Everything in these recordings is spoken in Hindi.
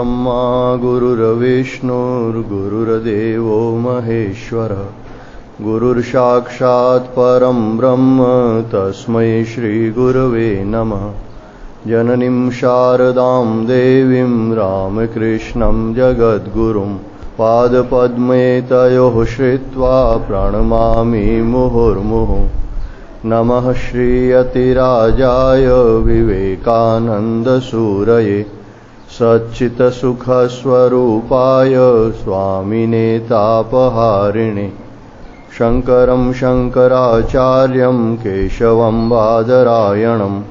गुरुर्ब्रह्मा गुरुर्विष्णुर्गुरुर्देवो महेश्वर गुरुर्साक्षात् परं ब्रह्म तस्मै श्रीगुरवे नमः। जननीं शारदां देवीं रामकृष्णं जगद्गुरुं पादपद्मे तयोः श्रित्वा प्रणमामि मुहुर्मुहुः। नमः श्रीयतिराजाय विवेकानन्दसूरये सच्चित्सुखस्वरूपाय स्वामिने तापहारिणे शङ्करं शङ्कराचार्यं केशवं बादरायणं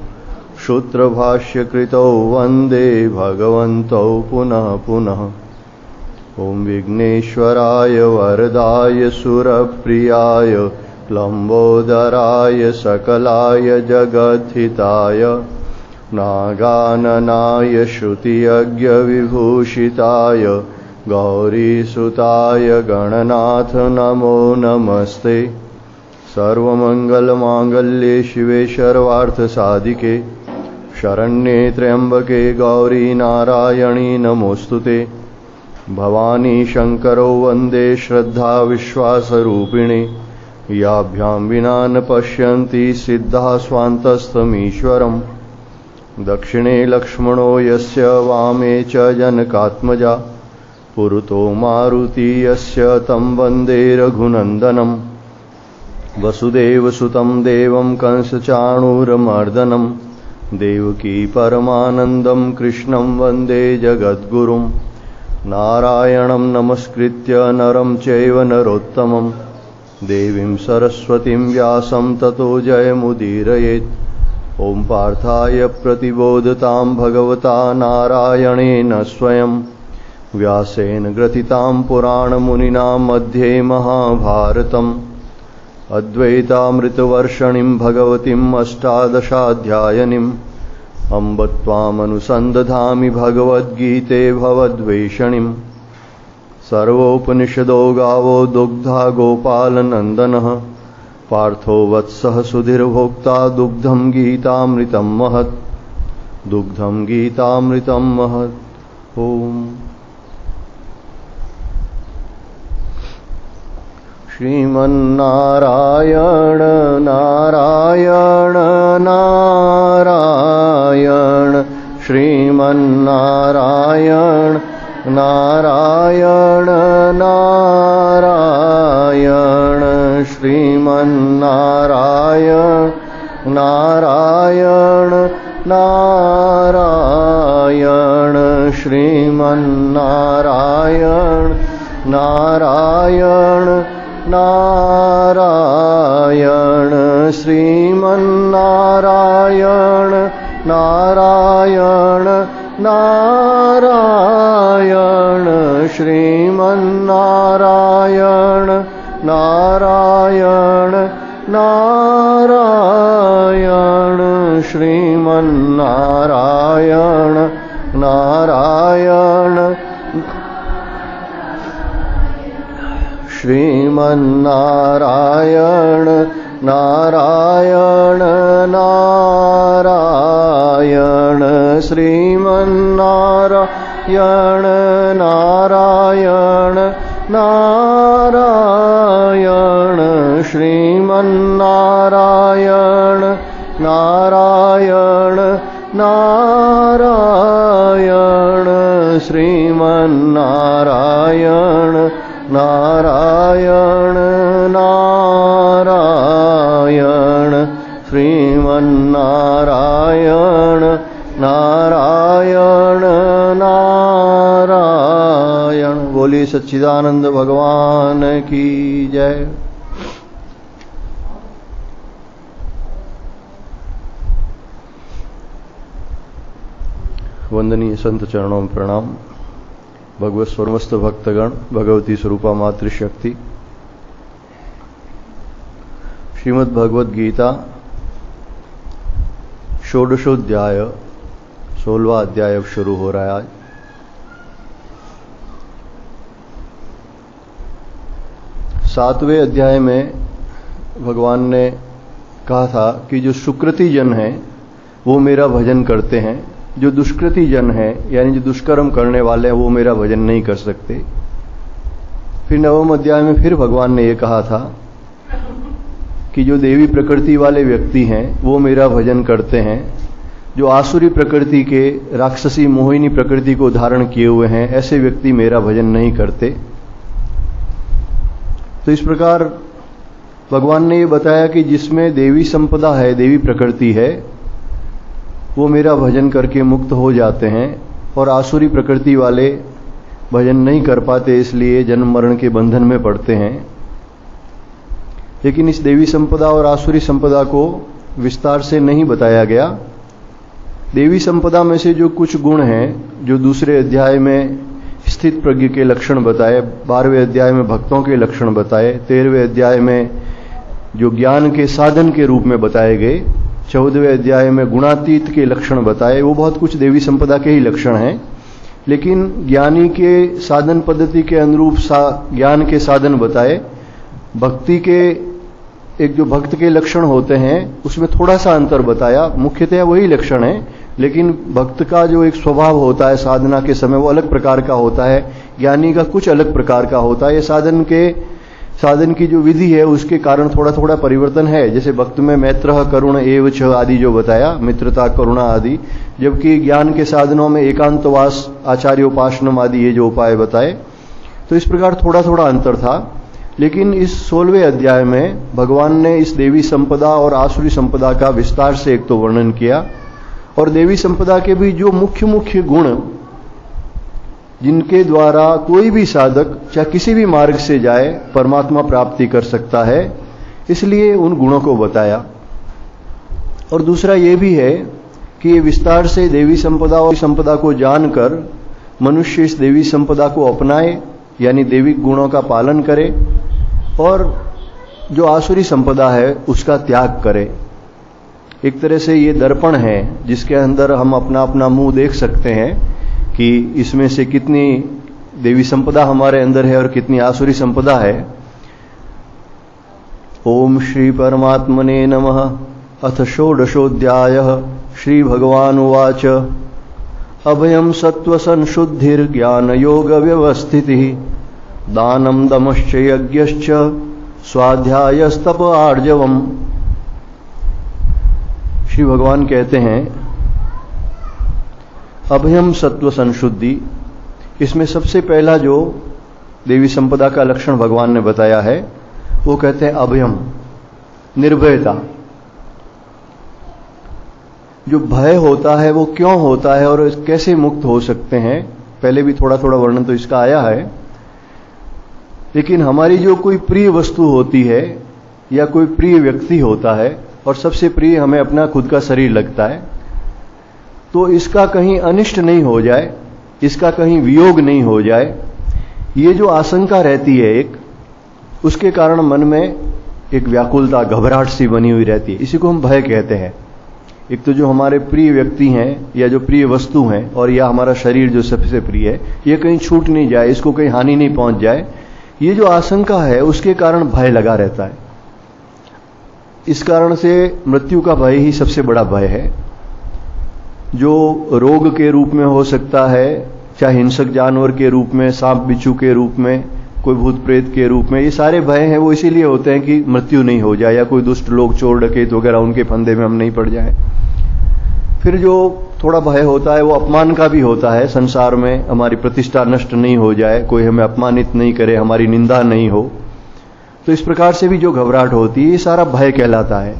सूत्रभाष्यकृतौ वन्दे भगवन्तौ पुनः पुनः। ॐ विघ्नेश्वराय वरदाय सुरप्रियाय लम्बोदराय सकलाय जगद्धिताय नागाननाय श्रुतियज्ञविभूषिताय गौरीसुताय गणनाथ नमो नमस्ते। सर्वमङ्गलमाङ्गल्ये शिवे सर्वार्थसाधिके शरण्ये त्र्यम्बके गौरी नारायणी नमोऽस्तुते। भवानी शङ्करो वन्दे श्रद्धाविश्वासरूपिणे याभ्यां विना न पश्यन्ति सिद्धाः स्वान्तस्तमीश्वरम्। दक्षिणे लक्ष्मणो यस्य वामे च जनकात्मजा पुरतो मारुति यस्य तं वन्दे रघुनन्दनम्। वसुदेवसुतं देवं कंसचाणूरमर्दनं देवकी परमानन्दं कृष्णं वन्दे जगद्गुरुं। नारायणं नमस्कृत्य नरं चैव नरोत्तमं देवीं सरस्वतीं व्यासं ततो जयमुदीरयेत्। ॐ पार्थाय प्रतिबोधतां भगवता नारायणेन स्वयं व्यासेन ग्रथितां पुराणमुनिना मध्ये महाभारतम्। अद्वैतामृतवर्षिणीं भगवतीम् अष्टादशाध्यायिनीम् अम्ब त्वामनुसन्दधामि भगवद्गीते भवद्वेषणीम्। सर्वोपनिषदो गावो दुग्धा गोपालनन्दनः पार्थो वत्सः सुधीर्भोक्ता दुग्धं गीतामृतं महत् दुग्धं गीतामृतं महत्। ॐ श्रीमन्नारायण नारायण नारायण श्रीमन्नारायण नारायण नारायण श्रीमन्नारायण नारायण नारायण श्रीमन्नारायण नारायण नारायण श्रीमन्नारायण नारायण नारायण श्रीमन्नारायण नारायण नारायण श्रीमन्नारायण नारायण श्रीमन्नारायण नारायण नारायण श्रीमन्नारायण नारायण नारायण श्रीमन्नारायण नारायण नारायण श्रीमन्नारायण नारायण नारायण श्रीमन्नारायण नारायण नारायण। बोलिए सच्चिदानंद भगवान की जय। वंदनीय संत चरणों में प्रणाम। भगवत स्वरमस्त भक्तगण, भगवती स्वरूपा मातृशक्ति, श्रीमद् भगवद गीता षोडशोध्याय 16वां अध्याय अब शुरू हो रहा है आज। सातवें अध्याय में भगवान ने कहा था कि जो सुकृति जन हैं वो मेरा भजन करते हैं, जो दुष्कृति जन है, यानी जो दुष्कर्म करने वाले हैं, वो मेरा भजन नहीं कर सकते। फिर 9वें अध्याय में फिर भगवान ने ये कहा था कि जो देवी प्रकृति वाले व्यक्ति हैं वो मेरा भजन करते हैं, जो आसुरी प्रकृति के, राक्षसी मोहिनी प्रकृति को धारण किए हुए हैं, ऐसे व्यक्ति मेरा भजन नहीं करते। तो इस प्रकार भगवान ने ये बताया कि जिसमें देवी संपदा है, देवी प्रकृति है, वो मेरा भजन करके मुक्त हो जाते हैं, और आसुरी प्रकृति वाले भजन नहीं कर पाते, इसलिए जन्म मरण के बंधन में पड़ते हैं। लेकिन इस देवी संपदा और आसुरी संपदा को विस्तार से नहीं बताया गया। देवी संपदा में से जो कुछ गुण हैं, जो दूसरे अध्याय में स्थित प्रज्ञ के लक्षण बताए, 12वें अध्याय में भक्तों के लक्षण बताए, 13वें अध्याय में जो ज्ञान के साधन के रूप में बताए गए, 14वें अध्याय में गुणातीत के लक्षण बताए, वो बहुत कुछ देवी संपदा के ही लक्षण हैं। लेकिन ज्ञानी के साधन पद्धति के अनुरूप ज्ञान के साधन बताए। भक्ति के एक जो भक्त के लक्षण होते हैं उसमें थोड़ा सा अंतर बताया, मुख्यतः वही लक्षण है, लेकिन भक्त का जो एक स्वभाव होता है साधना के समय वो अलग प्रकार का होता है, ज्ञानी का कुछ अलग प्रकार का होता है। ये साधन की जो विधि है उसके कारण थोड़ा थोड़ा परिवर्तन है। जैसे भक्त में मैत्र करुण एवच आदि जो बताया, मित्रता करुणा आदि, जबकि ज्ञान के साधनों में एकांतवास आचार्योपासनम आदि ये जो उपाय बताए। तो इस प्रकार थोड़ा थोड़ा अंतर था। लेकिन इस 16वें अध्याय में भगवान ने इस देवी संपदा और आसुरी संपदा का विस्तार से एक तो वर्णन किया, और देवी संपदा के भी जो मुख्य मुख्य गुण जिनके द्वारा कोई भी साधक चाहे किसी भी मार्ग से जाए परमात्मा प्राप्ति कर सकता है, इसलिए उन गुणों को बताया। और दूसरा ये भी है कि ये विस्तार से देवी संपदा और संपदा को जानकर मनुष्य इस देवी संपदा को अपनाए, यानी देविक गुणों का पालन करे, और जो आसुरी संपदा है उसका त्याग करे। एक तरह से ये दर्पण है जिसके अंदर हम अपना अपना मुंह देख सकते हैं कि इसमें से कितनी देवी संपदा हमारे अंदर है और कितनी आसुरी संपदा है। ओम श्री परमात्मने नमः। अथ षोडशोऽध्यायः। श्री भगवान उवाच अभयं सत्त्वसंशुद्धिर्ज्ञानयोगव्यवस्थितिः दानं दमश्च यज्ञश्च स्वाध्यायस्तप आर्जवम्। श्री भगवान कहते हैं अभयम सत्व संशुद्धि, इसमें सबसे पहला जो देवी संपदा का लक्षण भगवान ने बताया है वो कहते हैं अभयम, निर्भयता। जो भय होता है वो क्यों होता है और कैसे मुक्त हो सकते हैं, पहले भी थोड़ा थोड़ा वर्णन तो इसका आया है। लेकिन हमारी जो कोई प्रिय वस्तु होती है या कोई प्रिय व्यक्ति होता है, और सबसे प्रिय हमें अपना खुद का शरीर लगता है, तो इसका कहीं अनिष्ट नहीं हो जाए, इसका कहीं वियोग नहीं हो जाए, ये जो आशंका रहती है एक, उसके कारण मन में एक व्याकुलता, घबराहट सी बनी हुई रहती है। इसी को हम भय कहते हैं। एक तो जो हमारे प्रिय व्यक्ति हैं या जो प्रिय वस्तु हैं, और या हमारा शरीर जो सबसे प्रिय है, ये कहीं छूट नहीं जाए, इसको कहीं हानि नहीं पहुंच जाए, ये जो आशंका है उसके कारण भय लगा रहता है। इस कारण से मृत्यु का भय ही सबसे बड़ा भय है, जो रोग के रूप में हो सकता है, चाहे हिंसक जानवर के रूप में, सांप बिच्छू के रूप में, कोई भूत प्रेत के रूप में। ये सारे भय हैं वो इसीलिए होते हैं कि मृत्यु नहीं हो जाए, या कोई दुष्ट लोग, चोर डकैत वगैरह, उनके फंदे में हम नहीं पड़ जाए। फिर जो थोड़ा भय होता है वो अपमान का भी होता है, संसार में हमारी प्रतिष्ठा नष्ट नहीं हो जाए, कोई हमें अपमानित नहीं करे, हमारी निंदा नहीं हो। तो इस प्रकार से भी जो घबराहट होती है ये सारा भय कहलाता है।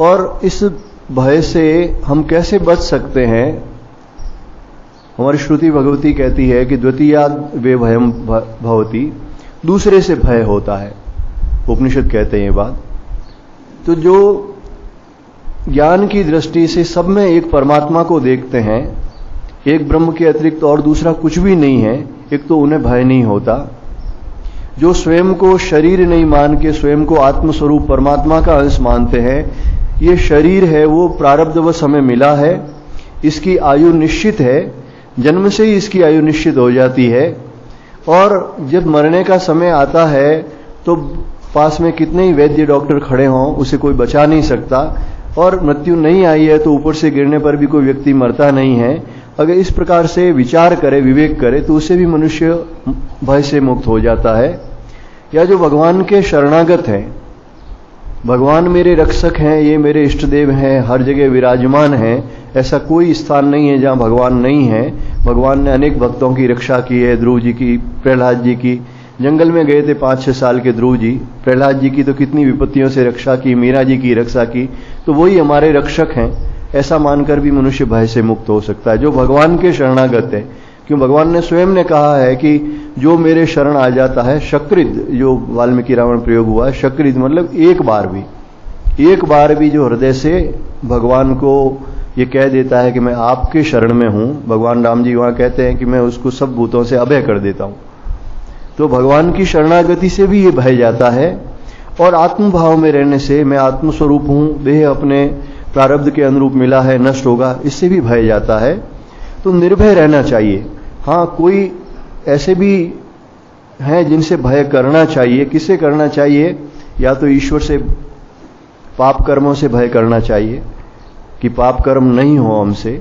और इस भय से हम कैसे बच सकते हैं? हमारी श्रुति भगवती कहती है कि द्वितीयाद वे भयम भवति, दूसरे से भय होता है, उपनिषद कहते हैं ये बात। तो जो ज्ञान की दृष्टि से सब में एक परमात्मा को देखते हैं, एक ब्रह्म के अतिरिक्त और दूसरा कुछ भी नहीं है, एक तो उन्हें भय नहीं होता। जो स्वयं को शरीर नहीं मान के स्वयं को आत्मस्वरूप परमात्मा का अंश मानते हैं, ये शरीर है वो प्रारब्धवश हमें मिला है, इसकी आयु निश्चित है, जन्म से ही इसकी आयु निश्चित हो जाती है, और जब मरने का समय आता है तो पास में कितने ही वैद्य डॉक्टर खड़े हों उसे कोई बचा नहीं सकता। और मृत्यु नहीं आई है तो ऊपर से गिरने पर भी कोई व्यक्ति मरता नहीं है, अगर इस प्रकार से विचार करे, विवेक करे, तो उससे भी मनुष्य भय से मुक्त हो जाता है। या जो भगवान के शरणागत हैं, भगवान मेरे रक्षक हैं, ये मेरे इष्ट देव हैं, हर जगह विराजमान हैं, ऐसा कोई स्थान नहीं है जहां भगवान नहीं है। भगवान ने अनेक भक्तों की रक्षा की है, ध्रुव जी की, प्रहलाद जी की। जंगल में गए थे 5-6 साल के ध्रुव जी, प्रहलाद जी की तो कितनी विपत्तियों से रक्षा की, मीरा जी की रक्षा की, तो वही हमारे रक्षक हैं। ऐसा मानकर भी मनुष्य भय से मुक्त हो सकता है जो भगवान के शरणागत है। क्यों भगवान ने स्वयं ने कहा है कि जो मेरे शरण आ जाता है, शक्रिद, जो वाल्मीकि रामायण प्रयोग हुआ है, शक्रिद मतलब एक बार भी जो हृदय से भगवान को ये कह देता है कि मैं आपके शरण में हूं, भगवान राम जी वहां कहते हैं कि मैं उसको सब भूतों से अभय कर देता हूं, तो भगवान की शरणागति से भी ये भय जाता है। और आत्मभाव में रहने से, मैं आत्मस्वरूप हूं, देह अपने प्रारब्ध के अनुरूप मिला है, नष्ट होगा, इससे भी भय जाता है। तो निर्भय रहना चाहिए। हाँ, कोई ऐसे भी हैं जिनसे भय करना चाहिए। किससे करना चाहिए? या तो ईश्वर से, पाप कर्मों से भय करना चाहिए कि पाप कर्म नहीं हो हमसे,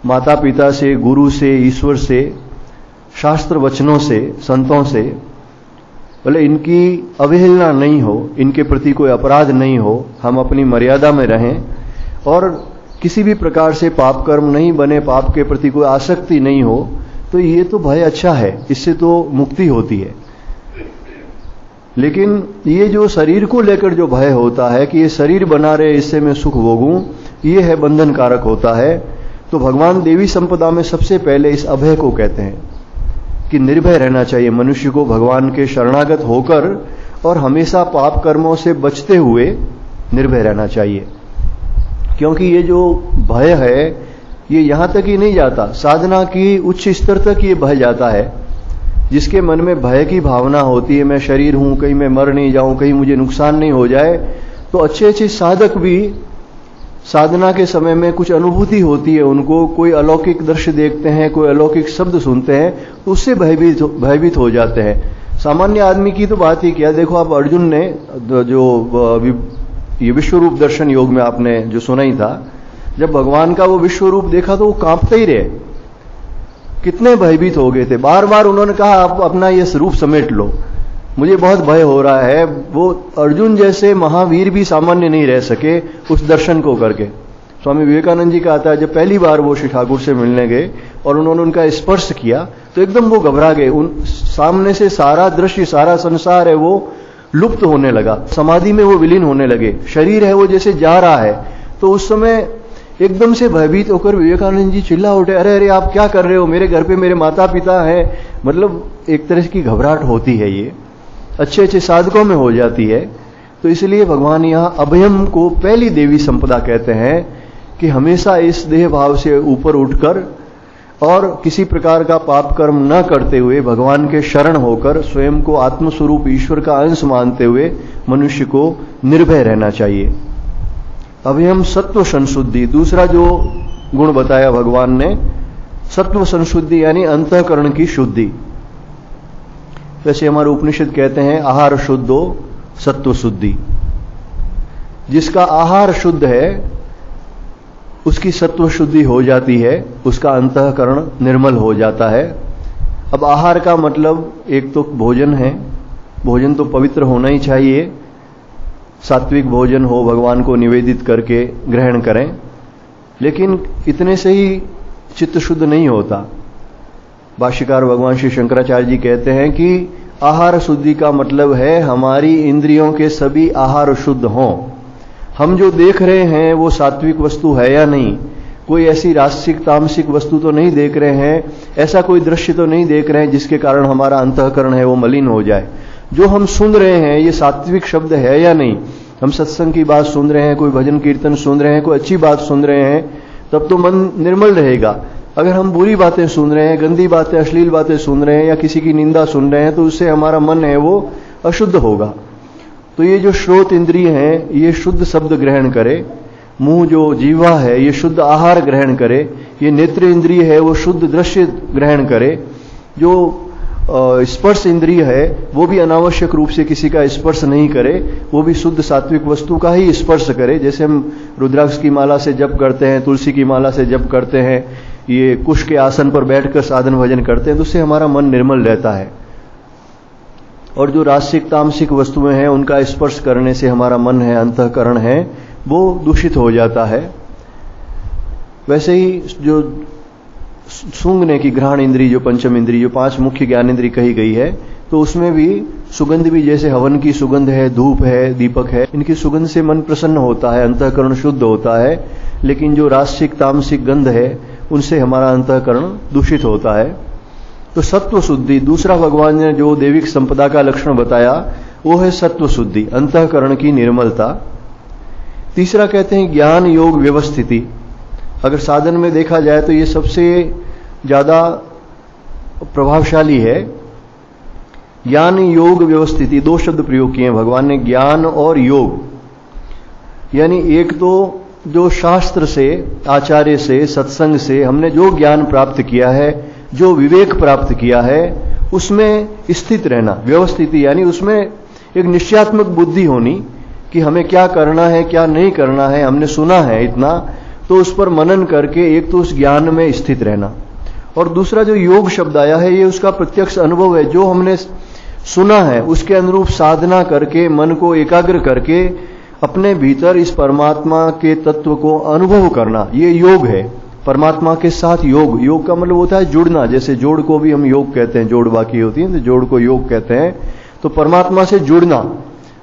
माता पिता से, गुरु से, ईश्वर से, शास्त्र वचनों से, संतों से, बोले इनकी अवहेलना नहीं हो, इनके प्रति कोई अपराध नहीं हो, हम अपनी मर्यादा में रहें और किसी भी प्रकार से पाप कर्म नहीं बने, पाप के प्रति कोई आसक्ति नहीं हो, तो ये तो भय अच्छा है, इससे तो मुक्ति होती है। लेकिन ये जो शरीर को लेकर जो भय होता है कि ये शरीर बना रहे, इससे मैं सुख भोगूं, ये है बंधन कारक होता है। तो भगवान देवी संपदा में सबसे पहले इस अभय को कहते हैं कि निर्भय रहना चाहिए मनुष्य को, भगवान के शरणागत होकर और हमेशा पाप कर्मों से बचते हुए निर्भय रहना चाहिए। क्योंकि ये जो भय है ये यहां तक ही नहीं जाता, साधना की उच्च स्तर तक ये भय जाता है। जिसके मन में भय की भावना होती है, मैं शरीर हूं, कहीं मैं मर नहीं जाऊं, कहीं मुझे नुकसान नहीं हो जाए, तो अच्छे अच्छे साधक भी साधना के समय में कुछ अनुभूति होती है उनको, कोई अलौकिक दृश्य देखते हैं, कोई अलौकिक शब्द सुनते हैं, तो उससे भयभीत हो जाते हैं। सामान्य आदमी की तो बात ही क्या, देखो आप अर्जुन ने जो ये विश्वरूप दर्शन योग में आपने जो सुना ही था, जब भगवान का वो विश्वरूप देखा तो वो कांपते ही रहे, कितने भयभीत हो गए थे। बार बार उन्होंने कहा आप अपना ये स्वरूप समेट लो, मुझे बहुत भय हो रहा है। वो अर्जुन जैसे महावीर भी सामान्य नहीं रह सके उस दर्शन को करके। स्वामी विवेकानंद जी का आता है, जब पहली बार वो श्री ठाकुर से मिलने गए और उन्होंने उनका स्पर्श किया तो एकदम वो घबरा गए। उन सामने से सारा दृश्य, सारा संसार है वो लुप्त होने लगा, समाधि में वो विलीन होने लगे, शरीर है वो जैसे जा रहा है। तो उस समय एकदम से भयभीत होकर विवेकानंद जी चिल्ला उठे, अरे अरे आप क्या कर रहे हो, मेरे घर पे मेरे माता पिता हैं। मतलब एक तरह की घबराहट होती है, ये अच्छे अच्छे साधकों में हो जाती है। तो इसलिए भगवान यहां अभयम को पहली देवी संपदा कहते हैं कि हमेशा इस देह भाव से ऊपर उठकर और किसी प्रकार का पाप कर्म न करते हुए भगवान के शरण होकर स्वयं को आत्मस्वरूप ईश्वर का अंश मानते हुए मनुष्य को निर्भय रहना चाहिए। अभयम सत्व संशुद्धि, दूसरा जो गुण बताया भगवान ने, सत्व संशुद्धि यानी अंतःकरण की शुद्धि। वैसे हमारे उपनिषद कहते हैं आहार शुद्धो सत्व शुद्धि। जिसका आहार शुद्ध है उसकी सत्व शुद्धि हो जाती है, उसका अंतःकरण निर्मल हो जाता है। अब आहार का मतलब एक तो भोजन है, भोजन तो पवित्र होना ही चाहिए, सात्विक भोजन हो, भगवान को निवेदित करके ग्रहण करें। लेकिन इतने से ही चित्त शुद्ध नहीं होता। भाष्यकार भगवान श्री शंकराचार्य जी कहते हैं कि आहार शुद्धि का मतलब है हमारी इंद्रियों के सभी आहार शुद्ध हों। हम जो देख रहे हैं वो सात्विक वस्तु है या नहीं, कोई ऐसी राजसिक तामसिक वस्तु तो नहीं देख रहे हैं, ऐसा कोई दृश्य तो नहीं देख रहे हैं जिसके कारण हमारा अंतःकरण है वो मलिन हो जाए। जो हम सुन रहे हैं ये सात्विक शब्द है या नहीं, हम सत्संग की बात सुन रहे हैं, कोई भजन कीर्तन सुन रहे हैं, कोई अच्छी बात सुन रहे हैं, तब तो मन निर्मल रहेगा। अगर हम बुरी बातें सुन रहे हैं, गंदी बातें, अश्लील बातें सुन रहे हैं या किसी की निंदा सुन रहे हैं, तो उससे हमारा मन है वो अशुद्ध होगा। तो ये जो श्रोत इंद्रिय हैं ये शुद्ध शब्द ग्रहण करे, मुंह जो जीवा है ये शुद्ध आहार ग्रहण करे, ये नेत्र इंद्रिय है वो शुद्ध दृश्य ग्रहण करे, जो स्पर्श इंद्रिय है वो भी अनावश्यक रूप से किसी का स्पर्श नहीं करे, वो भी शुद्ध सात्विक वस्तु का ही स्पर्श करे। जैसे हम रुद्राक्ष की माला से जप करते हैं, तुलसी की माला से जप करते हैं, ये कुश के आसन पर बैठकर साधन भजन करते हैं, तो उससे हमारा मन निर्मल रहता है। और जो रासिक तामसिक वस्तुएं हैं उनका स्पर्श करने से हमारा मन है, अंतःकरण है, वो दूषित हो जाता है। वैसे ही जो सूंघने की घ्राण इंद्री, जो पंचम इंद्री, जो 5 मुख्य ज्ञान इंद्री कही गई है, तो उसमें भी सुगंध भी जैसे हवन की सुगंध है, धूप है, दीपक है, इनकी सुगंध से मन प्रसन्न होता है, अंतःकरण शुद्ध होता है। लेकिन जो रासिक तामसिक गंध है उनसे हमारा अंतःकरण दूषित होता है। तो सत्व शुद्धि, दूसरा भगवान ने जो दैविक संपदा का लक्षण बताया वो है सत्व शुद्धि, अंतःकरण की निर्मलता। तीसरा कहते हैं ज्ञान योग व्यवस्थिति। अगर साधन में देखा जाए तो ये सबसे ज्यादा प्रभावशाली है। ज्ञान योग व्यवस्थिति, 2 शब्द प्रयोग किए हैं भगवान ने, ज्ञान और योग। यानी एक तो जो शास्त्र से, आचार्य से, सत्संग से हमने जो ज्ञान प्राप्त किया है, जो विवेक प्राप्त किया है, उसमें स्थित रहना, व्यवस्थिति यानी उसमें एक निश्चयात्मक बुद्धि होनी कि हमें क्या करना है, क्या नहीं करना है, हमने सुना है इतना, तो उस पर मनन करके एक तो उस ज्ञान में स्थित रहना। और दूसरा जो योग शब्द आया है ये उसका प्रत्यक्ष अनुभव है, जो हमने सुना है उसके अनुरूप साधना करके, मन को एकाग्र करके अपने भीतर इस परमात्मा के तत्व को अनुभव करना, ये योग है। परमात्मा के साथ योग, योग का मतलब होता है जुड़ना। जैसे जोड़ को भी हम योग कहते हैं, जोड़ बाकी होती है तो जोड़ को योग कहते हैं। तो परमात्मा से जुड़ना,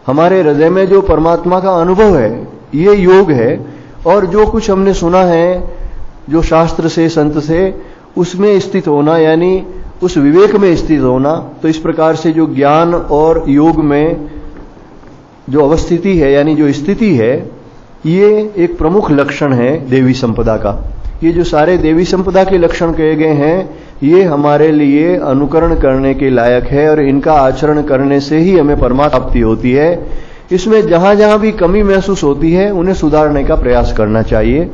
हमारे हृदय में जो परमात्मा का अनुभव है ये योग है। और जो कुछ हमने सुना है, जो शास्त्र से, संत से, उसमें स्थित होना, यानी उस विवेक में स्थित होना। तो इस प्रकार से जो ज्ञान और योग में जो अवस्थिति है, यानी जो स्थिति है, ये एक प्रमुख लक्षण है देवी संपदा का। ये जो सारे देवी संपदा के लक्षण कहे गए हैं, ये हमारे लिए अनुकरण करने के लायक है और इनका आचरण करने से ही हमें परमात्मा प्राप्ति होती है। इसमें जहां जहां भी कमी महसूस होती है उन्हें सुधारने का प्रयास करना चाहिए।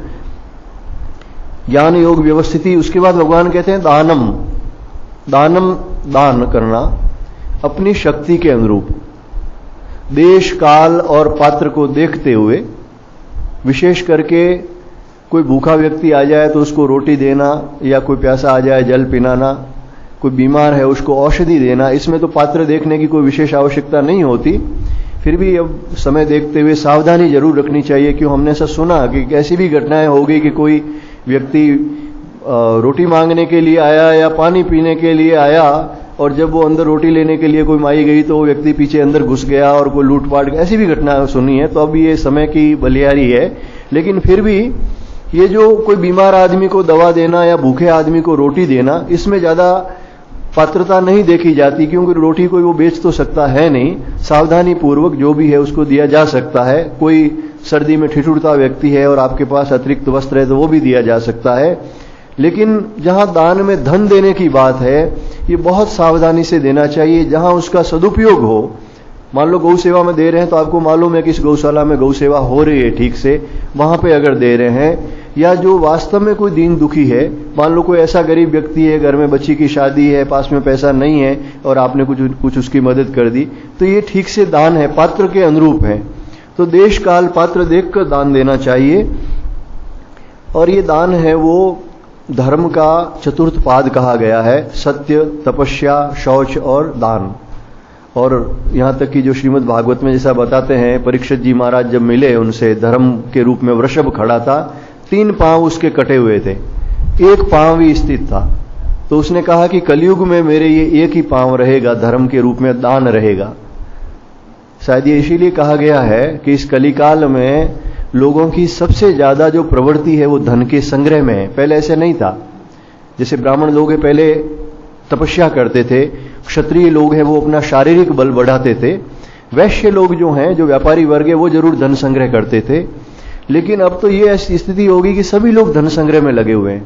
ज्ञान योग व्यवस्थिति। उसके बाद भगवान कहते हैं दानम। दानम, दान करना अपनी शक्ति के अनुरूप, देश काल और पात्र को देखते हुए। विशेष करके कोई भूखा व्यक्ति आ जाए तो उसको रोटी देना, या कोई प्यासा आ जाए जल पिलाना, कोई बीमार है उसको औषधि देना, इसमें तो पात्र देखने की कोई विशेष आवश्यकता नहीं होती। फिर भी अब समय देखते हुए सावधानी जरूर रखनी चाहिए। क्यों, हमने ऐसा सुना कि ऐसी भी घटनाएं हो गई कि कोई व्यक्ति रोटी मांगने के लिए आया या पानी पीने के लिए आया, और जब वो अंदर रोटी लेने के लिए कोई माई गई तो वो व्यक्ति पीछे अंदर घुस गया और कोई लूटपाट, ऐसी भी घटना सुनी है। तो अब ये समय की बलिहारी है। लेकिन फिर भी ये जो कोई बीमार आदमी को दवा देना या भूखे आदमी को रोटी देना, इसमें ज्यादा पात्रता नहीं देखी जाती, क्योंकि रोटी कोई वो बेच तो सकता है नहीं। सावधानी पूर्वक जो भी है उसको दिया जा सकता है। कोई सर्दी में ठिठुरता व्यक्ति है और आपके पास अतिरिक्त वस्त्र है तो वो भी दिया जा सकता है। लेकिन जहां दान में धन देने की बात है, ये बहुत सावधानी से देना चाहिए, जहां उसका सदुपयोग हो। मान लो गौ सेवा में दे रहे हैं तो आपको मालूम है कि इस गौशाला में गौ सेवा हो रही है ठीक से, वहां पे अगर दे रहे हैं। या जो वास्तव में कोई दीन दुखी है, मान लो कोई ऐसा गरीब व्यक्ति है, घर में बच्ची की शादी है, पास में पैसा नहीं है और आपने कुछ उसकी मदद कर दी, तो ये ठीक से दान है, पात्र के अनुरूप है। तो देश काल पात्र देखकर दान देना चाहिए। और ये दान है वो धर्म का चतुर्थ पाद कहा गया है, सत्य, तपस्या, शौच और दान। और यहां तक कि जो श्रीमद् भागवत में जैसा बताते हैं, परीक्षित जी महाराज जब मिले उनसे, धर्म के रूप में वृषभ खड़ा था, 3 पांव उसके कटे हुए थे, 1 पांव ही स्थित था। तो उसने कहा कि कलयुग में मेरे ये 1 ही पांव रहेगा, धर्म के रूप में दान रहेगा। शायद ये इसीलिए कहा गया है कि इस कलिकाल में लोगों की सबसे ज्यादा जो प्रवृत्ति है वो धन के संग्रह में है। पहले ऐसे नहीं था। जैसे ब्राह्मण लोग हैं पहले तपस्या करते थे, क्षत्रिय लोग हैं वो अपना शारीरिक बल बढ़ाते थे, वैश्य लोग जो हैं, जो व्यापारी वर्ग है, वो जरूर धन संग्रह करते थे। लेकिन अब तो ये स्थिति होगी कि सभी लोग धन संग्रह में लगे हुए हैं।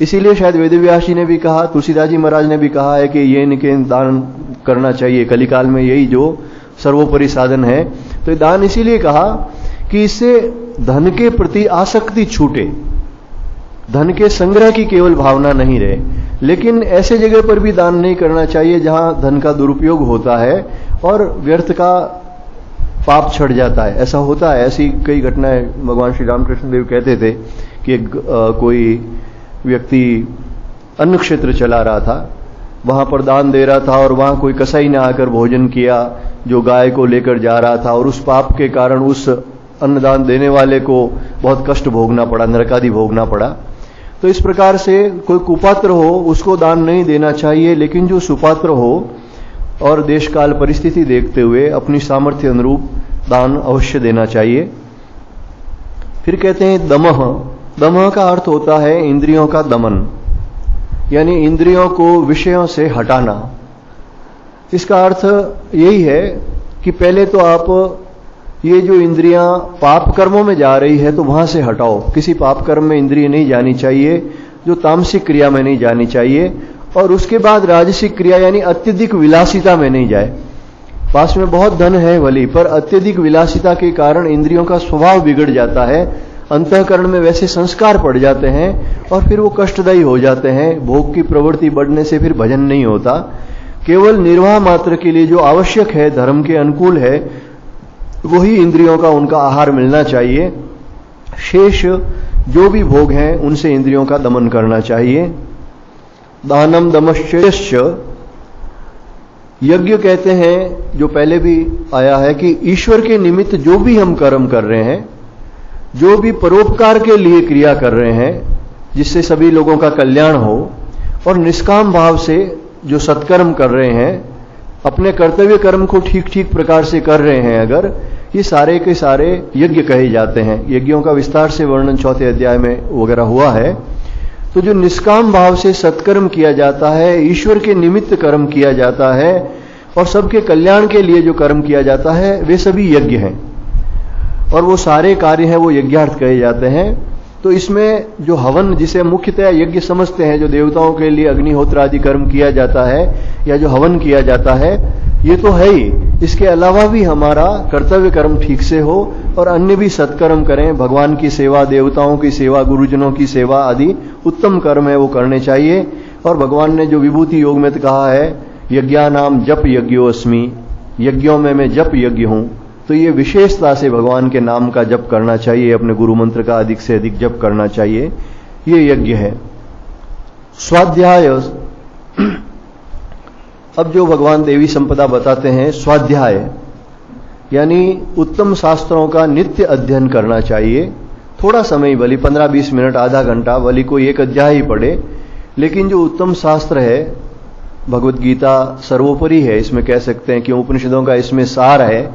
इसीलिए शायद वेदव्यास जी ने भी कहा, तुलसीदास जी महाराज ने भी कहा है कि ये इनके दान करना चाहिए, कलिकाल में यही जो सर्वोपरि साधन है। तो दान इसीलिए कहा कि इससे धन के प्रति आसक्ति छूटे, धन के संग्रह की केवल भावना नहीं रहे। लेकिन ऐसे जगह पर भी दान नहीं करना चाहिए जहां धन का दुरुपयोग होता है और व्यर्थ का पाप छड़ जाता है। ऐसा होता है, ऐसी कई घटनाएं भगवान श्री रामकृष्ण देव कहते थे कि कोई व्यक्ति अन्न क्षेत्र चला रहा था, वहां पर दान दे रहा था और वहां कोई कसाई ने आकर भोजन किया जो गाय को लेकर जा रहा था, और उस पाप के कारण उस अन्नदान देने वाले को बहुत कष्ट भोगना पड़ा, नरकादि भोगना पड़ा। तो इस प्रकार से कोई कुपात्र हो उसको दान नहीं देना चाहिए, लेकिन जो सुपात्र हो और देश काल परिस्थिति देखते हुए अपनी सामर्थ्य अनुरूप दान अवश्य देना चाहिए। फिर कहते हैं दमः। दमः का अर्थ होता है इंद्रियों का दमन, यानी इंद्रियों को विषयों से हटाना। इसका अर्थ यही है कि पहले तो आप ये जो इंद्रियां पाप कर्मों में जा रही है तो वहां से हटाओ। किसी पाप कर्म में इंद्रिय नहीं जानी चाहिए, जो तामसिक क्रिया में नहीं जानी चाहिए, और उसके बाद राजसिक क्रिया यानी अत्यधिक विलासिता में नहीं जाए। पास में बहुत धन है भली, पर अत्यधिक विलासिता के कारण इंद्रियों का स्वभाव बिगड़ जाता है, अंतःकरण में वैसे संस्कार पड़ जाते हैं और फिर वो कष्टदायी हो जाते हैं। भोग की प्रवृत्ति बढ़ने से फिर भजन नहीं होता। केवल निर्वाह मात्र के लिए जो आवश्यक है, धर्म के अनुकूल है, वही इंद्रियों का उनका आहार मिलना चाहिए। शेष जो भी भोग हैं उनसे इंद्रियों का दमन करना चाहिए। दानम दमश्च। यज्ञ कहते हैं, जो पहले भी आया है, कि ईश्वर के निमित्त जो भी हम कर्म कर रहे हैं, जो भी परोपकार के लिए क्रिया कर रहे हैं जिससे सभी लोगों का कल्याण हो, और निष्काम भाव से जो सत्कर्म कर रहे हैं, अपने कर्तव्य कर्म को ठीक ठीक प्रकार से कर रहे हैं, अगर ये सारे के सारे यज्ञ कहे जाते हैं। यज्ञों का विस्तार से वर्णन 4थे अध्याय में वगैरह हुआ है। तो जो निष्काम भाव से सत्कर्म किया जाता है, ईश्वर के निमित्त कर्म किया जाता है और सबके कल्याण के लिए जो कर्म किया जाता है, वे सभी यज्ञ हैं, और वो सारे कार्य हैं वो यज्ञार्थ कहे जाते हैं। तो इसमें जो हवन, जिसे मुख्यतः यज्ञ समझते हैं, जो देवताओं के लिए अग्निहोत्र आदि कर्म किया जाता है या जो हवन किया जाता है, ये तो है ही। इसके अलावा भी हमारा कर्तव्य कर्म ठीक से हो और अन्य भी सत्कर्म करें। भगवान की सेवा, देवताओं की सेवा, गुरुजनों की सेवा आदि उत्तम कर्म है वो करने चाहिए। और भगवान ने जो विभूति योग में तो कहा है, यज्ञानाम जप यज्ञोस्मि, यज्ञों में मैं जप यज्ञ हूं, तो ये विशेषता से भगवान के नाम का जप करना चाहिए, अपने गुरु मंत्र का अधिक से अधिक जप करना चाहिए। ये यज्ञ है। स्वाध्याय। अब जो भगवान देवी संपदा बताते हैं, स्वाध्याय यानी उत्तम शास्त्रों का नित्य अध्ययन करना चाहिए। थोड़ा समय, भली 15-20 मिनट, आधा घंटा, भली कोई एक अध्याय ही पढ़े, लेकिन जो उत्तम शास्त्र है, भगवत गीता सर्वोपरि है, इसमें कह सकते हैं कि उपनिषदों का इसमें सार है।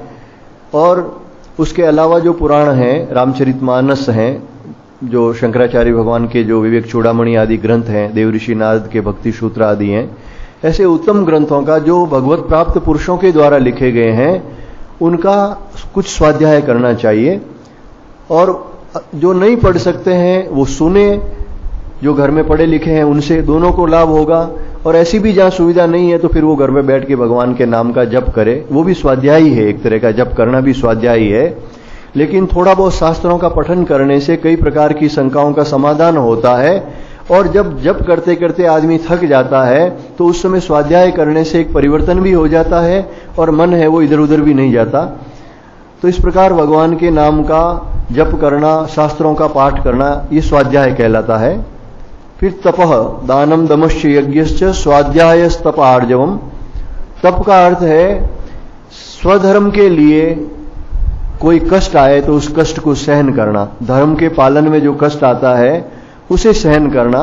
और उसके अलावा जो पुराण हैं, रामचरितमानस हैं, जो शंकराचार्य भगवान के जो विवेक चूड़ामणि आदि ग्रंथ हैं, देवऋषि नारद के भक्ति सूत्र आदि हैं, ऐसे उत्तम ग्रंथों का जो भगवत प्राप्त पुरुषों के द्वारा लिखे गए हैं, उनका कुछ स्वाध्याय करना चाहिए। और जो नहीं पढ़ सकते हैं वो सुने, जो घर में पढ़े लिखे हैं उनसे दोनों को लाभ होगा। और ऐसी भी जहां सुविधा नहीं है तो फिर वो घर में बैठ के भगवान के नाम का जप करे, वो भी स्वाध्याय ही है, एक तरह का जप करना भी स्वाध्याय ही है। लेकिन थोड़ा बहुत शास्त्रों का पठन करने से कई प्रकार की शंकाओं का समाधान होता है। और जब जप करते करते आदमी थक जाता है तो उस समय स्वाध्याय करने से एक परिवर्तन भी हो जाता है और मन है वो इधर उधर भी नहीं जाता। तो इस प्रकार भगवान के नाम का जप करना, शास्त्रों का पाठ करना, ये स्वाध्याय कहलाता है। फिर तपः। दानम दमश्च यज्ञश्च स्वाध्यायस्तप आर्जवम। तप का अर्थ है स्वधर्म के लिए कोई कष्ट आए तो उस कष्ट को सहन करना, धर्म के पालन में जो कष्ट आता है उसे सहन करना।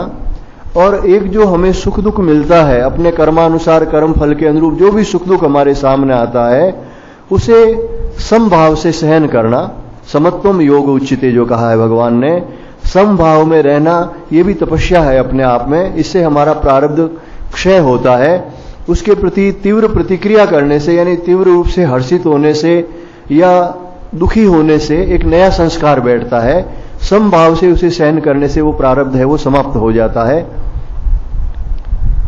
और एक जो हमें सुख दुख मिलता है, अपने कर्मानुसार, कर्म फल के अनुरूप जो भी सुख दुख हमारे सामने आता है, उसे समभाव से सहन करना। समत्वम योग उच्यते जो कहा है भगवान ने, समभाव में रहना, ये भी तपस्या है अपने आप में। इससे हमारा प्रारब्ध क्षय होता है। उसके प्रति तीव्र प्रतिक्रिया करने से, यानी तीव्र रूप से हर्षित होने से या दुखी होने से एक नया संस्कार बैठता है। समभाव से उसे सहन करने से वो प्रारब्ध है वो समाप्त हो जाता है।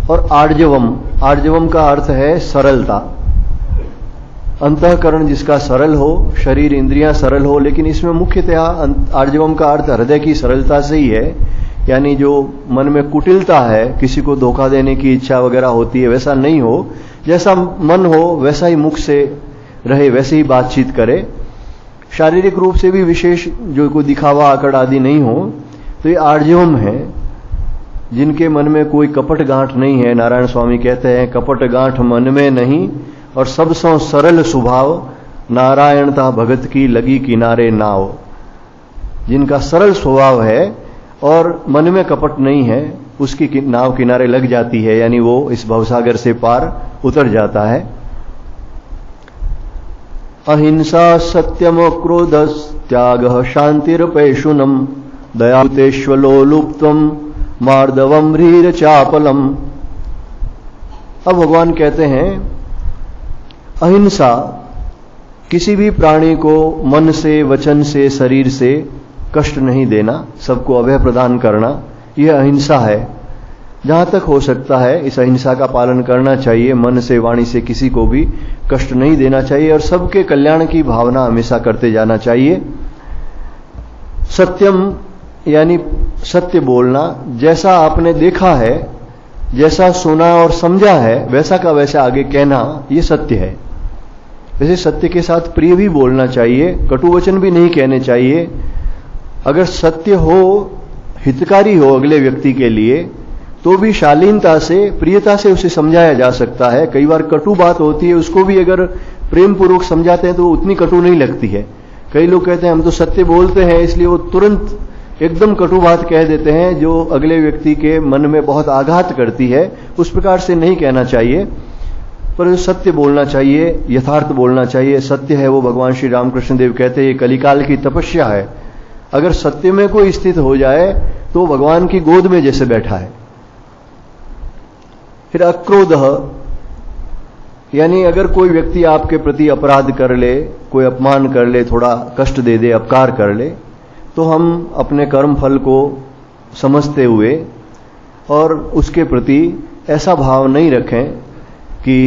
और आर्जवम, आर्जवम का अर्थ है सरलता। अंतःकरण जिसका सरल हो, शरीर इंद्रियां सरल हो, लेकिन इसमें मुख्यतः आर्जवम का अर्थ हृदय की सरलता से ही है यानी जो मन में कुटिलता है, किसी को धोखा देने की इच्छा वगैरह होती है, वैसा नहीं हो। जैसा मन हो वैसा ही मुख से रहे, वैसे ही बातचीत करे। शारीरिक रूप से भी विशेष जो कोई दिखावा आकड़ आदि नहीं हो। तो ये आर्जवम है, जिनके मन में कोई कपट गांठ नहीं है। नारायण स्वामी कहते हैं, कपट गांठ मन में नहीं और सबसों सरल स्वभाव, नारायणता भगत की लगी किनारे नाव। जिनका सरल स्वभाव है और मन में कपट नहीं है, उसकी नाव किनारे लग जाती है, यानी वो इस भवसागर से पार उतर जाता है। अहिंसा सत्यम क्रोध त्याग शांतिरपैशुनम दयातेश्वलोलुप्तम मार्दवम ह्रीर चापलम। अब भगवान कहते हैं अहिंसा, किसी भी प्राणी को मन से, वचन से, शरीर से कष्ट नहीं देना, सबको अभय प्रदान करना, यह अहिंसा है। जहां तक हो सकता है इस अहिंसा का पालन करना चाहिए। मन से, वाणी से किसी को भी कष्ट नहीं देना चाहिए और सबके कल्याण की भावना हमेशा करते जाना चाहिए। सत्यम यानी सत्य बोलना, जैसा आपने देखा है, जैसा सुना और समझा है, वैसा का वैसा आगे कहना, यह सत्य है। वैसे सत्य के साथ प्रिय भी बोलना चाहिए, कटु वचन भी नहीं कहने चाहिए। अगर सत्य हो, हितकारी हो अगले व्यक्ति के लिए, तो भी शालीनता से, प्रियता से उसे समझाया जा सकता है। कई बार कटु बात होती है, उसको भी अगर प्रेम पूर्वक समझाते हैं तो उतनी कटु नहीं लगती है। कई लोग कहते हैं हम तो सत्य बोलते हैं, इसलिए वो तुरंत एकदम कटु बात कह देते हैं जो अगले व्यक्ति के मन में बहुत आघात करती है। उस प्रकार से नहीं कहना चाहिए, पर सत्य बोलना चाहिए, यथार्थ बोलना चाहिए। सत्य है वो भगवान श्री रामकृष्ण देव कहते हैं ये कलिकाल की तपस्या है। अगर सत्य में कोई स्थित हो जाए तो भगवान की गोद में जैसे बैठा है। फिर अक्रोध, यानी अगर कोई व्यक्ति आपके प्रति अपराध कर ले, कोई अपमान कर ले, थोड़ा कष्ट दे दे, अपकार कर ले, तो हम अपने कर्म फल को समझते हुए और उसके प्रति ऐसा भाव नहीं रखें कि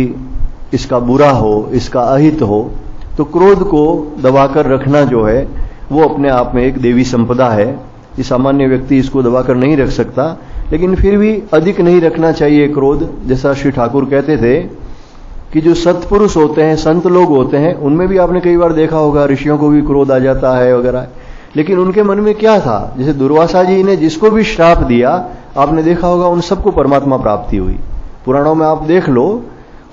इसका बुरा हो, इसका अहित हो। तो क्रोध को दबाकर रखना जो है वो अपने आप में एक देवी संपदा है। ये सामान्य व्यक्ति इसको दबाकर नहीं रख सकता, लेकिन फिर भी अधिक नहीं रखना चाहिए क्रोध। जैसा श्री ठाकुर कहते थे कि जो सत्पुरुष होते हैं, संत लोग होते हैं, उनमें भी आपने कई बार देखा होगा ऋषियों को भी क्रोध आ जाता है वगैरह, लेकिन उनके मन में क्या था? जैसे दुर्वासा जी ने जिसको भी श्राप दिया, आपने देखा होगा उन सबको परमात्मा प्राप्ति हुई। पुराणों में आप देख लो,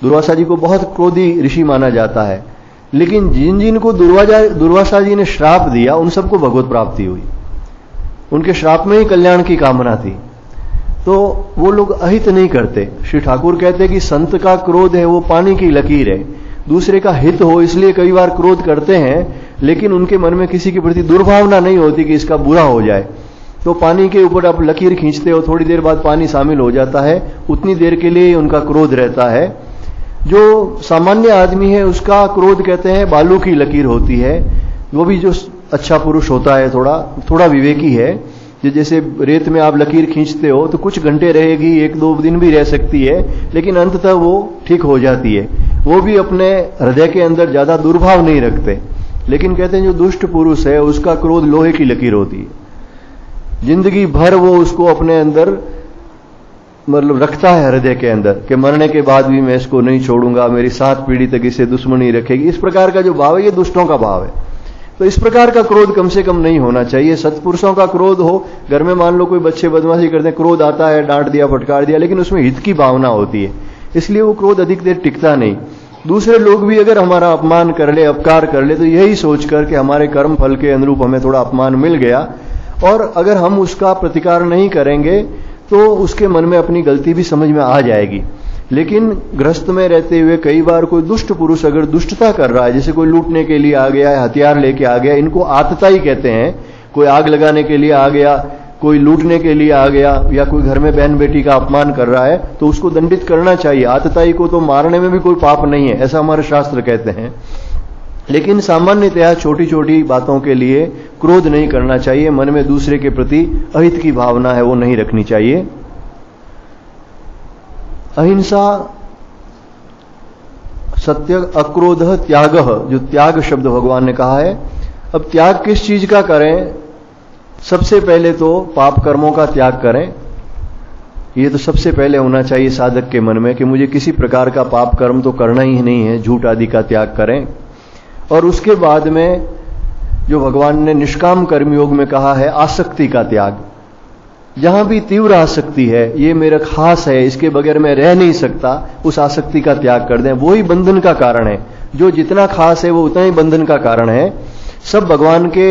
दुर्वासा जी को बहुत क्रोधी ऋषि माना जाता है, लेकिन जिन जिन को दुर्वासा जी ने श्राप दिया उन सबको भगवत प्राप्ति हुई। उनके श्राप में ही कल्याण की कामना थी। तो वो लोग अहित नहीं करते। श्री ठाकुर कहते हैं कि संत का क्रोध है वो पानी की लकीर है। दूसरे का हित हो इसलिए कई बार क्रोध करते हैं, लेकिन उनके मन में किसी के प्रति दुर्भावना नहीं होती कि इसका बुरा हो जाए। तो पानी के ऊपर आप लकीर खींचते हो, थोड़ी देर बाद पानी शामिल हो जाता है, उतनी देर के लिए उनका क्रोध रहता है। जो सामान्य आदमी है उसका क्रोध कहते हैं बालू की लकीर होती है। वो भी जो अच्छा पुरुष होता है, थोड़ा विवेकी है, जैसे रेत में आप लकीर खींचते हो तो कुछ घंटे रहेगी, 1-2 दिन भी रह सकती है, लेकिन अंततः वो ठीक हो जाती है। वो भी अपने हृदय के अंदर ज्यादा दुर्भाव नहीं रखते। लेकिन कहते हैं जो दुष्ट पुरुष है उसका क्रोध लोहे की लकीर होती है। जिंदगी भर वो उसको अपने अंदर मतलब रखता है हृदय के अंदर कि मरने के बाद भी मैं इसको नहीं छोड़ूंगा, मेरी 7 पीढ़ी तक इसे दुश्मनी रखेगी। इस प्रकार का जो भाव है ये दुष्टों का भाव है। तो इस प्रकार का क्रोध कम से कम नहीं होना चाहिए। सत्पुरुषों का क्रोध हो, घर में मान लो कोई बच्चे बदमाशी करते हैं, क्रोध आता है, डांट दिया, फटकार दिया, लेकिन उसमें हित की भावना होती है, इसलिए वो क्रोध अधिक देर टिकता नहीं। दूसरे लोग भी अगर हमारा अपमान कर ले, अपकार कर ले, तो यही सोचकर कि हमारे कर्म फल के अनुरूप हमें थोड़ा अपमान मिल गया, और अगर हम उसका प्रतिकार नहीं करेंगे तो उसके मन में अपनी गलती भी समझ में आ जाएगी। लेकिन गृहस्थ में रहते हुए कई बार कोई दुष्ट पुरुष अगर दुष्टता कर रहा है, जैसे कोई लूटने के लिए आ गया है, हथियार लेके आ गया, इनको आतताई कहते हैं। कोई आग लगाने के लिए आ गया, कोई लूटने के लिए आ गया, या कोई घर में बहन बेटी का अपमान कर रहा है, तो उसको दंडित करना चाहिए। आतताई को तो मारने में भी कोई पाप नहीं है, ऐसा हमारे शास्त्र कहते हैं। लेकिन सामान्यतया छोटी छोटी बातों के लिए क्रोध नहीं करना चाहिए। मन में दूसरे के प्रति अहित की भावना है वो नहीं रखनी चाहिए। अहिंसा, सत्य, अक्रोध, त्याग, जो त्याग शब्द भगवान ने कहा है। अब त्याग किस चीज का करें? सबसे पहले तो पाप कर्मों का त्याग करें। ये तो सबसे पहले होना चाहिए साधक के मन में कि मुझे किसी प्रकार का पाप कर्म तो करना ही नहीं है, झूठ आदि का त्याग करें। और उसके बाद में जो भगवान ने निष्काम कर्मयोग में कहा है, आसक्ति का त्याग। जहां भी तीव्र आसक्ति है, ये मेरा खास है, इसके बगैर मैं रह नहीं सकता, उस आसक्ति का त्याग कर दें। वो ही बंधन का कारण है। जो जितना खास है वो उतना ही बंधन का कारण है। सब भगवान के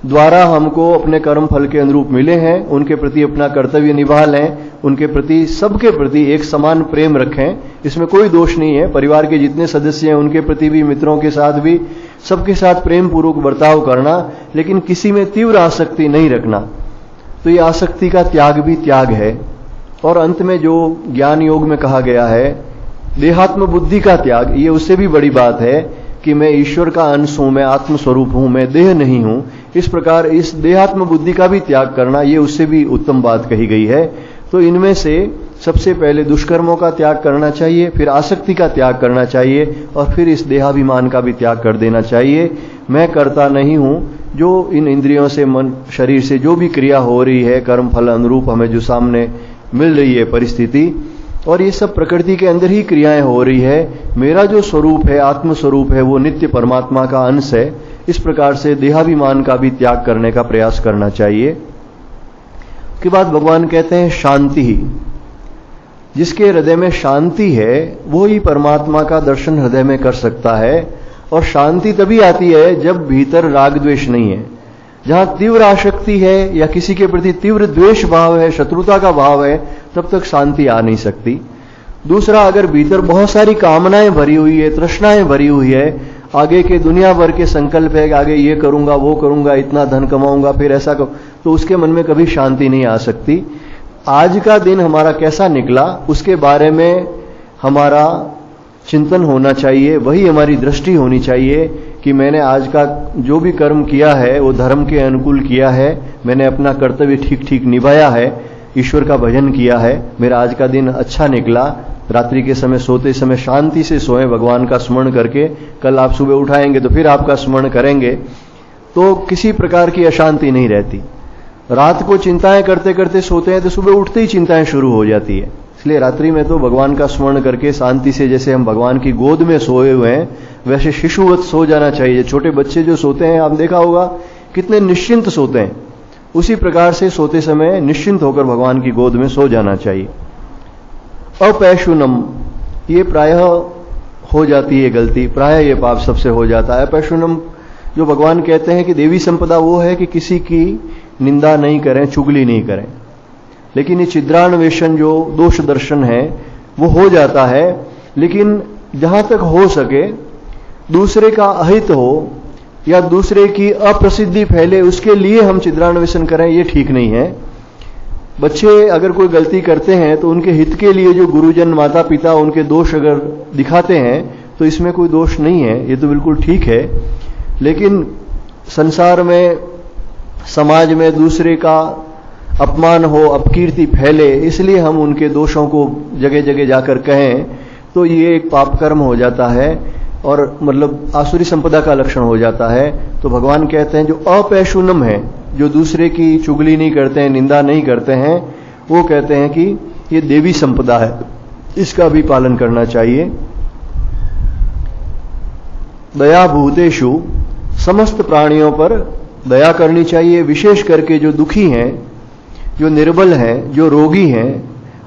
द्वारा हमको अपने कर्म फल के अनुरूप मिले हैं, उनके प्रति अपना कर्तव्य निभा लें, उनके प्रति, सबके प्रति एक समान प्रेम रखें, इसमें कोई दोष नहीं है। परिवार के जितने सदस्य हैं उनके प्रति भी, मित्रों के साथ भी, सबके साथ प्रेम पूर्वक बर्ताव करना, लेकिन किसी में तीव्र आसक्ति नहीं रखना। तो ये आसक्ति का त्याग भी त्याग है। और अंत में जो ज्ञान योग में कहा गया है, देहात्म बुद्धि का त्याग, ये उससे भी बड़ी बात है कि मैं ईश्वर का अंश हूं, मैं आत्मस्वरूप हूं, मैं देह नहीं हूं। इस प्रकार इस देहात्म बुद्धि का भी त्याग करना, ये उससे भी उत्तम बात कही गई है। तो इनमें से सबसे पहले दुष्कर्मों का त्याग करना चाहिए, फिर आसक्ति का त्याग करना चाहिए, और फिर इस देहाभिमान का भी त्याग कर देना चाहिए। मैं करता नहीं हूं। जो इन इंद्रियों से, मन, शरीर से जो भी क्रिया हो रही है, कर्म फल अनुरूप हमें जो सामने मिल रही है परिस्थिति, और ये सब प्रकृति के अंदर ही क्रियाएं हो रही है, मेरा जो स्वरूप है, आत्मस्वरूप है, वो नित्य परमात्मा का अंश है। इस प्रकार से देहाभिमान का भी त्याग करने का प्रयास करना चाहिए। उसके बाद भगवान कहते हैं शांति ही। जिसके हृदय में शांति है वो ही परमात्मा का दर्शन हृदय में कर सकता है। और शांति तभी आती है जब भीतर राग द्वेष नहीं है। जहां तीव्र आसक्ति है या किसी के प्रति तीव्र द्वेष भाव है, शत्रुता का भाव है, तब तक शांति आ नहीं सकती। दूसरा, अगर भीतर बहुत सारी कामनाएं भरी हुई है, तृष्णाएं भरी हुई है, आगे के दुनिया भर के संकल्प है कि आगे ये करूंगा, वो करूंगा, इतना धन कमाऊंगा, फिर ऐसा करूं, तो उसके मन में कभी शांति नहीं आ सकती। आज का दिन हमारा कैसा निकला, उसके बारे में हमारा चिंतन होना चाहिए, वही हमारी दृष्टि होनी चाहिए कि मैंने आज का जो भी कर्म किया है वो धर्म के अनुकूल किया है, मैंने अपना कर्तव्य ठीक ठीक निभाया है, ईश्वर का भजन किया है, मेरा आज का दिन अच्छा निकला। रात्रि के समय सोते समय शांति से सोएं, भगवान का स्मरण करके। कल आप सुबह उठाएंगे तो फिर आपका स्मरण करेंगे, तो किसी प्रकार की अशांति नहीं रहती। रात को चिंताएं करते करते सोते हैं तो सुबह उठते ही चिंताएं शुरू हो जाती है। इसलिए रात्रि में तो भगवान का स्मरण करके शांति से, जैसे हम भगवान की गोद में सोए हुए हैं वैसे शिशुवत सो जाना चाहिए। छोटे बच्चे जो सोते हैं, आप देखा होगा कितने निश्चिंत सोते हैं, उसी प्रकार से सोते समय निश्चिंत होकर भगवान की गोद में सो जाना चाहिए। अपैशुनम, ये प्रायः हो जाती है गलती, प्रायः ये पाप सबसे हो जाता है। अपैशुनम जो भगवान कहते हैं कि देवी संपदा वो है कि किसी की निंदा नहीं करें, चुगली नहीं करें। लेकिन ये छिद्रान्वेषण जो दोष दर्शन है वो हो जाता है। लेकिन जहां तक हो सके दूसरे का अहित हो या दूसरे की अप्रसिद्धि फैले, उसके लिए हम छिद्रान्वेषण करें, ये ठीक नहीं है। बच्चे अगर कोई गलती करते हैं तो उनके हित के लिए जो गुरुजन, माता पिता उनके दोष अगर दिखाते हैं तो इसमें कोई दोष नहीं है, ये तो बिल्कुल ठीक है। लेकिन संसार में, समाज में दूसरे का अपमान हो, अपकीर्ति फैले, इसलिए हम उनके दोषों को जगह जगह जाकर कहें, तो ये एक पाप कर्म हो जाता है और मतलब आसुरी संपदा का लक्षण हो जाता है। तो भगवान कहते हैं जो अपैशुनम है, जो दूसरे की चुगली नहीं करते हैं, निंदा नहीं करते हैं, वो कहते हैं कि ये देवी संपदा है, इसका भी पालन करना चाहिए। दया भूतेषु, समस्त प्राणियों पर दया करनी चाहिए, विशेष करके जो दुखी हैं, जो निर्बल हैं, जो रोगी हैं,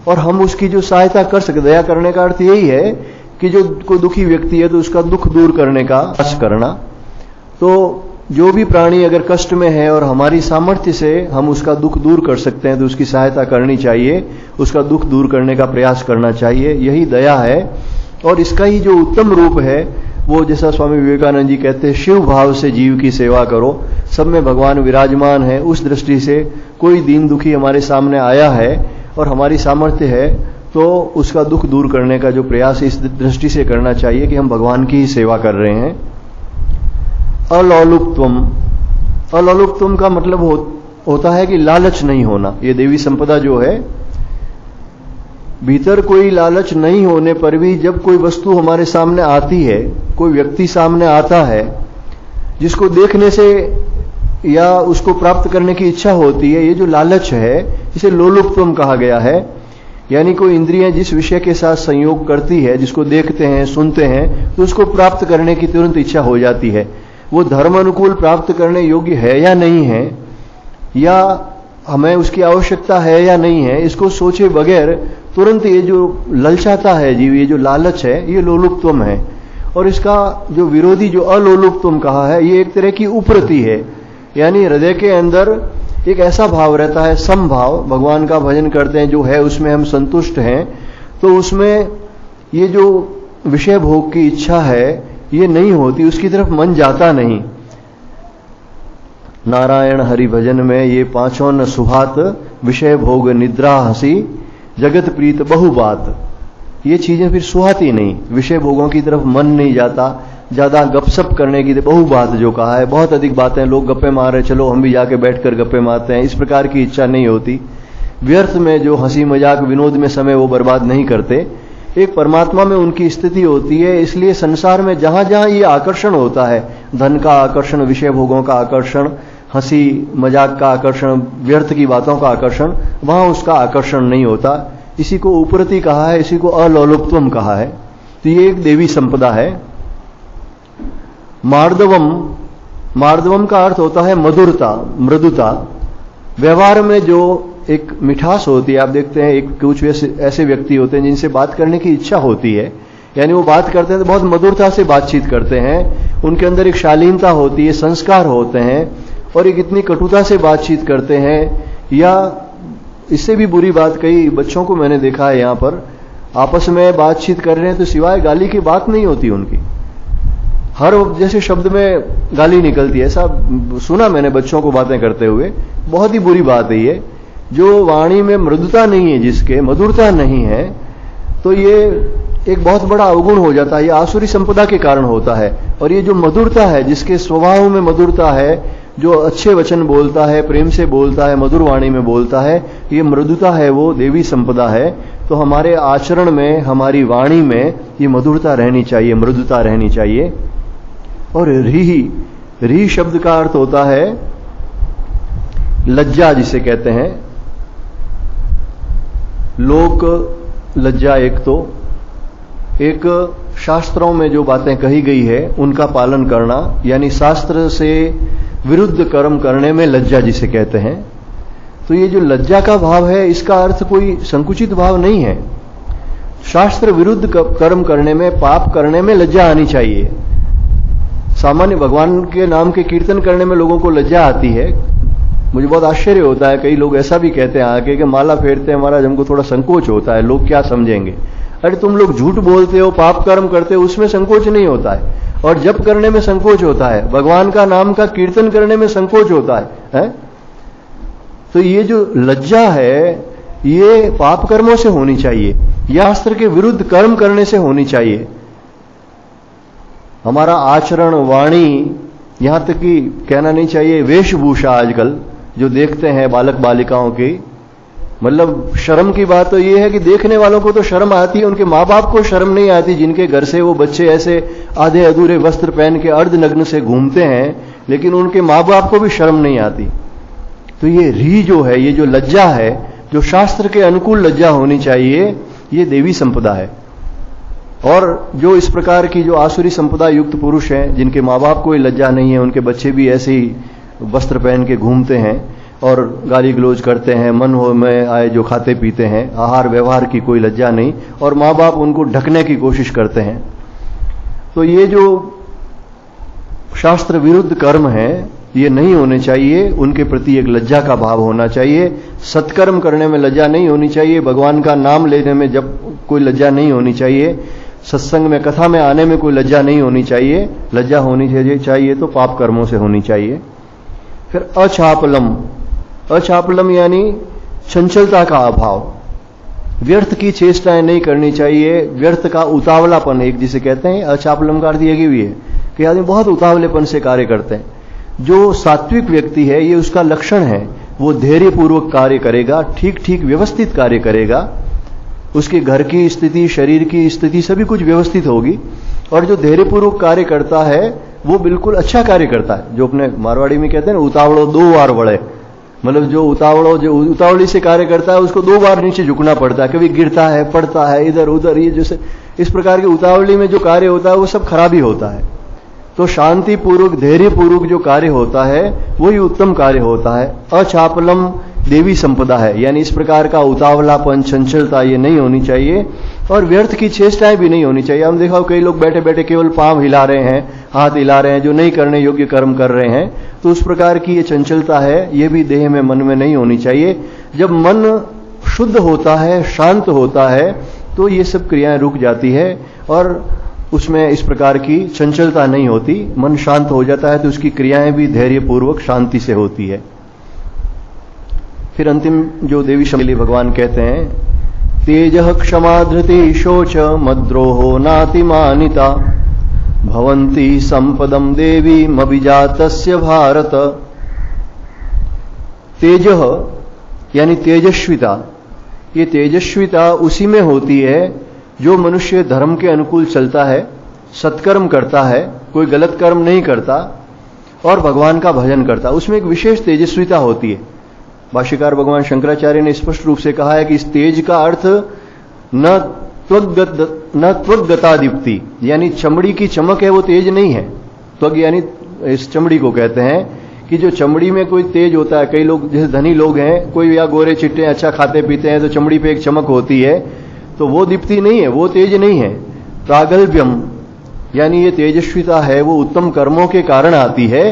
और हम उसकी जो सहायता कर सके। दया करने का अर्थ यही है कि जो कोई दुखी व्यक्ति है तो उसका दुख दूर करने का प्रयास करना। तो जो भी प्राणी अगर कष्ट में है और हमारी सामर्थ्य से हम उसका दुख दूर कर सकते हैं तो उसकी सहायता करनी चाहिए, उसका दुख दूर करने का प्रयास करना चाहिए, यही दया है। और इसका ही जो उत्तम रूप है वो, जैसा स्वामी विवेकानंद जी कहते हैं, शिव भाव से जीव की सेवा करो। सब में भगवान विराजमान है, उस दृष्टि से कोई दीन दुखी हमारे सामने आया है और हमारी सामर्थ्य है तो उसका दुख दूर करने का जो प्रयास इस दृष्टि से करना चाहिए कि हम भगवान की ही सेवा कर रहे हैं। अलौलुकत्वम, अलौलुकत्वम का मतलब होता है कि लालच नहीं होना। ये देवी संपदा जो है, भीतर कोई लालच नहीं होने पर भी जब कोई वस्तु हमारे सामने आती है, कोई व्यक्ति सामने आता है जिसको देखने से या उसको प्राप्त करने की इच्छा होती है, ये जो लालच है इसे लोलुपत्वम कहा गया है। यानी कोई इंद्रियां जिस विषय के साथ संयोग करती है, जिसको देखते हैं सुनते हैं, तो उसको प्राप्त करने की तुरंत इच्छा हो जाती है। वो धर्म अनुकूल प्राप्त करने योग्य है या नहीं है, या हमें उसकी आवश्यकता है या नहीं है, इसको सोचे बगैर तुरंत ये जो ललचाता है जीव, ये जो लालच है, ये लोलुपत्वम है। और इसका जो विरोधी जो अलोलुपत्वम कहा है, ये एक तरह की उपरति है। यानी हृदय के अंदर एक ऐसा भाव रहता है, समभाव, भगवान का भजन करते हैं, जो है उसमें हम संतुष्ट हैं, तो उसमें ये जो विषय भोग की इच्छा है ये नहीं होती, उसकी तरफ मन जाता नहीं। नारायण हरि भजन में ये पांचों न सुभात, विषय भोग निद्रा हंसी, जगत प्रीत बहु बात, ये चीजें फिर सुहाती नहीं, विषय भोगों की तरफ मन नहीं जाता। ज्यादा गपशप करने की, बहु बात जो कहा है, बहुत अधिक बातें, लोग गप्पे मार रहे, चलो हम भी जाके बैठकर गप्पे मारते हैं, इस प्रकार की इच्छा नहीं होती। व्यर्थ में जो हंसी मजाक विनोद में समय वो बर्बाद नहीं करते। एक परमात्मा में उनकी स्थिति होती है। इसलिए संसार में जहां जहां ये आकर्षण होता है, धन का आकर्षण, विषय भोगों का आकर्षण, हंसी मजाक का आकर्षण, व्यर्थ की बातों का आकर्षण, वहां उसका आकर्षण नहीं होता। इसी को उपरति कहा है, इसी को अलोलुपत्वम कहा है। तो ये एक देवी संपदा है। मार्दवम, मार्दवम का अर्थ होता है मधुरता, मृदुता। व्यवहार में जो एक मिठास होती है, आप देखते हैं एक कुछ ऐसे व्यक्ति होते हैं जिनसे बात करने की इच्छा होती है, यानी वो बात करते हैं तो बहुत मधुरता से बातचीत करते हैं, उनके अंदर एक शालीनता होती है, संस्कार होते हैं, और एक इतनी कटुता से बातचीत करते हैं। या इससे भी बुरी बात, कई बच्चों को मैंने देखा है यहां पर, आपस में बातचीत कर रहे हैं तो सिवाय गाली की बात नहीं होती उनकी, हर जैसे शब्द में गाली निकलती है। ऐसा सुना मैंने बच्चों को बातें करते हुए। बहुत ही बुरी बात है ये। जो वाणी में मृदुता नहीं है, जिसके मधुरता नहीं है, तो ये एक बहुत बड़ा अवगुण हो जाता है। ये आसुरी संपदा के कारण होता है। और ये जो मधुरता है, जिसके स्वभाव में मधुरता है, जो अच्छे वचन बोलता है, प्रेम से बोलता है, मधुर वाणी में बोलता है, ये मृदुता है, वो देवी संपदा है। तो हमारे आचरण में, हमारी वाणी में ये मधुरता रहनी चाहिए, मृदुता रहनी चाहिए। और री शब्द का अर्थ होता है लज्जा, जिसे कहते हैं लोक लज्जा। एक शास्त्रों में जो बातें कही गई है उनका पालन करना, यानी शास्त्र से विरुद्ध कर्म करने में लज्जा जिसे कहते हैं। तो ये जो लज्जा का भाव है, इसका अर्थ कोई संकुचित भाव नहीं है। शास्त्र विरुद्ध कर्म करने में, पाप करने में लज्जा आनी चाहिए। सामान्य भगवान के नाम के कीर्तन करने में लोगों को लज्जा आती है। मुझे बहुत आश्चर्य होता है, कई लोग ऐसा भी कहते हैं आके कि माला फेरते हैं महाराज, हमको थोड़ा संकोच होता है, लोग क्या समझेंगे। अरे तुम लोग झूठ बोलते हो, पाप कर्म करते हो, उसमें संकोच नहीं होता है। और जप करने में संकोच होता है, भगवान का नाम का कीर्तन करने में संकोच होता है? तो ये जो लज्जा है, ये पाप कर्मों से होनी चाहिए, या शास्त्र के विरुद्ध कर्म करने से होनी चाहिए। हमारा आचरण, वाणी, यहां तक कि कहना नहीं चाहिए वेशभूषा, आजकल जो देखते हैं बालक बालिकाओं की, मतलब शर्म की बात तो ये है कि देखने वालों को तो शर्म आती है, उनके माँ बाप को शर्म नहीं आती, जिनके घर से वो बच्चे ऐसे आधे अधूरे वस्त्र पहन के अर्धनग्न से घूमते हैं, लेकिन उनके माँ बाप को भी शर्म नहीं आती। तो ये री जो है, ये जो लज्जा है, जो शास्त्र के अनुकूल लज्जा होनी चाहिए, ये देवी संपदा है। और जो इस प्रकार की जो आसुरी संपदा युक्त पुरुष हैं, जिनके माँ बाप को लज्जा नहीं है, उनके बच्चे भी ऐसे ही वस्त्र पहन के घूमते हैं और गाली गलौज करते हैं, मन हो में आए जो खाते पीते हैं, आहार व्यवहार की कोई लज्जा नहीं, और माँ बाप उनको ढकने की कोशिश करते हैं। तो ये जो शास्त्र विरुद्ध कर्म है, ये नहीं होने चाहिए। उनके प्रति एक लज्जा का भाव होना चाहिए। सत्कर्म करने में लज्जा नहीं होनी चाहिए, भगवान का नाम लेने में जब कोई लज्जा नहीं होनी चाहिए, सत्संग में, कथा में आने में कोई लज्जा नहीं होनी चाहिए। लज्जा होनी चाहिए तो पाप कर्मों से होनी चाहिए। फिर अछापलम, अछापलम यानी चंचलता का अभाव, व्यर्थ की चेष्टाएं नहीं करनी चाहिए, व्यर्थ का उतावलापन, एक जिसे कहते हैं अछापलम का अर्थ ये भी है कि आदमी बहुत उतावलेपन से कार्य करते हैं। जो सात्विक व्यक्ति है, ये उसका लक्षण है, वो धैर्यपूर्वक कार्य करेगा, ठीक ठीक व्यवस्थित कार्य करेगा, उसके घर की स्थिति, शरीर की स्थिति सभी कुछ व्यवस्थित होगी। और जो धैर्यपूर्वक कार्य करता है वो बिल्कुल अच्छा कार्य करता है। जो अपने मारवाड़ी में कहते हैं ना, उतावड़ो 2 बार बढ़े, मतलब जो उतावली से कार्य करता है उसको 2 बार नीचे झुकना पड़ता है, कभी गिरता है, पड़ता है, इधर उधर, ये जैसे इस प्रकार की उतावली में जो कार्य होता है वो सब खराबी होता है। तो शांति पूर्वक, धैर्य पूर्वक जो कार्य होता है वही उत्तम कार्य होता है। अचापलम देवी संपदा है, यानी इस प्रकार का उतावलापन, चंचलता ये नहीं होनी चाहिए, और व्यर्थ की चेष्टाएं भी नहीं होनी चाहिए। हम देखा कई लोग बैठे बैठे केवल पांव हिला रहे हैं, हाथ हिला रहे हैं, जो नहीं करने योग्य कर्म कर रहे हैं, तो उस प्रकार की ये चंचलता है, ये भी देह में, मन में नहीं होनी चाहिए। जब मन शुद्ध होता है, शांत होता है, तो ये सब क्रियाएं रुक जाती है और उसमें इस प्रकार की चंचलता नहीं होती। मन शांत हो जाता है तो उसकी क्रियाएं भी धैर्यपूर्वक शांति से होती है। फिर अंतिम जो देवी शैली भगवान कहते हैं, तेजः क्षमा धृति शोच मद्रोहो नातिमानिता भवन्ति संपदम देवी मभिजातस्य भारत। तेजः यानी तेजस्विता, ये तेजस्विता उसी में होती है जो मनुष्य धर्म के अनुकूल चलता है, सत्कर्म करता है, कोई गलत कर्म नहीं करता और भगवान का भजन करता, उसमें एक विशेष तेजस्विता होती है। भाष्यकार भगवान शंकराचार्य ने स्पष्ट रूप से कहा है कि इस तेज का अर्थ न त्वग्गता दीप्ति, यानी चमड़ी की चमक है वो तेज नहीं है। त्वग यानी इस चमड़ी को कहते हैं कि जो चमड़ी में कोई तेज होता है, कई लोग जैसे धनी लोग हैं, कोई या गोरे चिट्टे अच्छा खाते पीते हैं तो चमड़ी पे एक चमक होती है, तो वो दीप्ति नहीं है, वो तेज नहीं है। प्रागल्भ्यम यानी ये तेजस्विता है, वो उत्तम कर्मों के कारण आती है,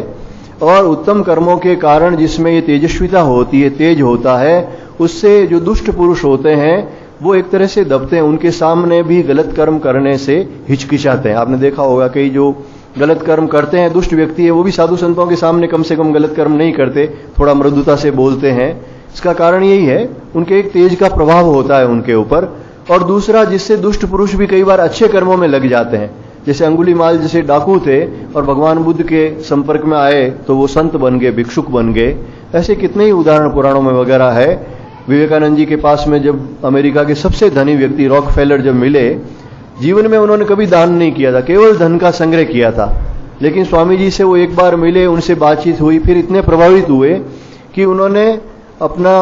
और उत्तम कर्मों के कारण जिसमें ये तेजस्विता होती है, तेज होता है, उससे जो दुष्ट पुरुष होते हैं वो एक तरह से दबते हैं, उनके सामने भी गलत कर्म करने से हिचकिचाते हैं। आपने देखा होगा कई जो गलत कर्म करते हैं, दुष्ट व्यक्ति है, वो भी साधु संतों के सामने कम से कम गलत कर्म नहीं करते, थोड़ा मृदुता से बोलते हैं। इसका कारण यही है, उनके एक तेज का प्रभाव होता है उनके ऊपर। और दूसरा, जिससे दुष्ट पुरुष भी कई बार अच्छे कर्मों में लग जाते हैं, जैसे अंगुलीमाल जैसे डाकू थे और भगवान बुद्ध के संपर्क में आए तो वो संत बन गए, भिक्षुक बन गए। ऐसे कितने ही उदाहरण पुराणों में वगैरह है। विवेकानंद जी के पास में जब अमेरिका के सबसे धनी व्यक्ति रॉकफेलर जब मिले, जीवन में उन्होंने कभी दान नहीं किया था, केवल धन का संग्रह किया था, लेकिन स्वामी जी से वो एक बार मिले, उनसे बातचीत हुई, फिर इतने प्रभावित हुए कि उन्होंने अपना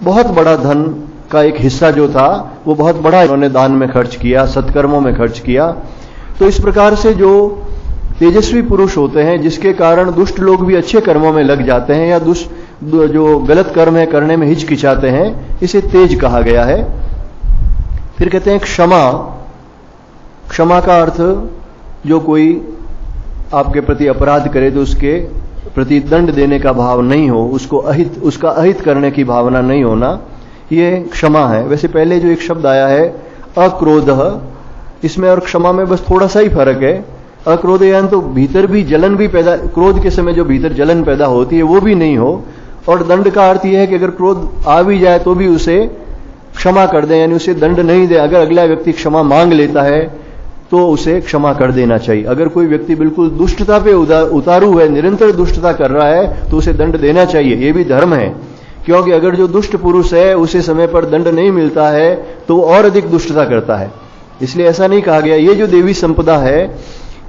बहुत बड़ा धन का एक हिस्सा जो था वो बहुत बड़ा उन्होंने दान में खर्च किया, सत्कर्मों में खर्च किया। तो इस प्रकार से जो तेजस्वी पुरुष होते हैं, जिसके कारण दुष्ट लोग भी अच्छे कर्मों में लग जाते हैं या जो गलत कर्म है करने में हिचकिचाते हैं, इसे तेज कहा गया है। फिर कहते हैं क्षमा। क्षमा का अर्थ जो कोई आपके प्रति अपराध करे तो उसके प्रति दंड देने का भाव नहीं हो, उसका अहित करने की भावना नहीं होना, ये क्षमा है। वैसे पहले जो एक शब्द आया है अक्रोध, इसमें और क्षमा में बस थोड़ा सा ही फर्क है। अक्रोध यानी तो भीतर भी जलन भी पैदा, क्रोध के समय जो भीतर जलन पैदा होती है वो भी नहीं हो, और दंड का अर्थ यह है कि अगर क्रोध आ भी जाए तो भी उसे क्षमा कर दें, यानी उसे दंड नहीं दे। अगर अगला व्यक्ति क्षमा मांग लेता है तो उसे क्षमा कर देना चाहिए। अगर कोई व्यक्ति बिल्कुल दुष्टता पे उतारू है, निरंतर दुष्टता कर रहा है, तो उसे दंड देना चाहिए, ये भी धर्म है। क्योंकि अगर जो दुष्ट पुरुष है उसे समय पर दंड नहीं मिलता है तो वो और अधिक दुष्टता करता है। इसलिए ऐसा नहीं कहा गया। ये जो देवी संपदा है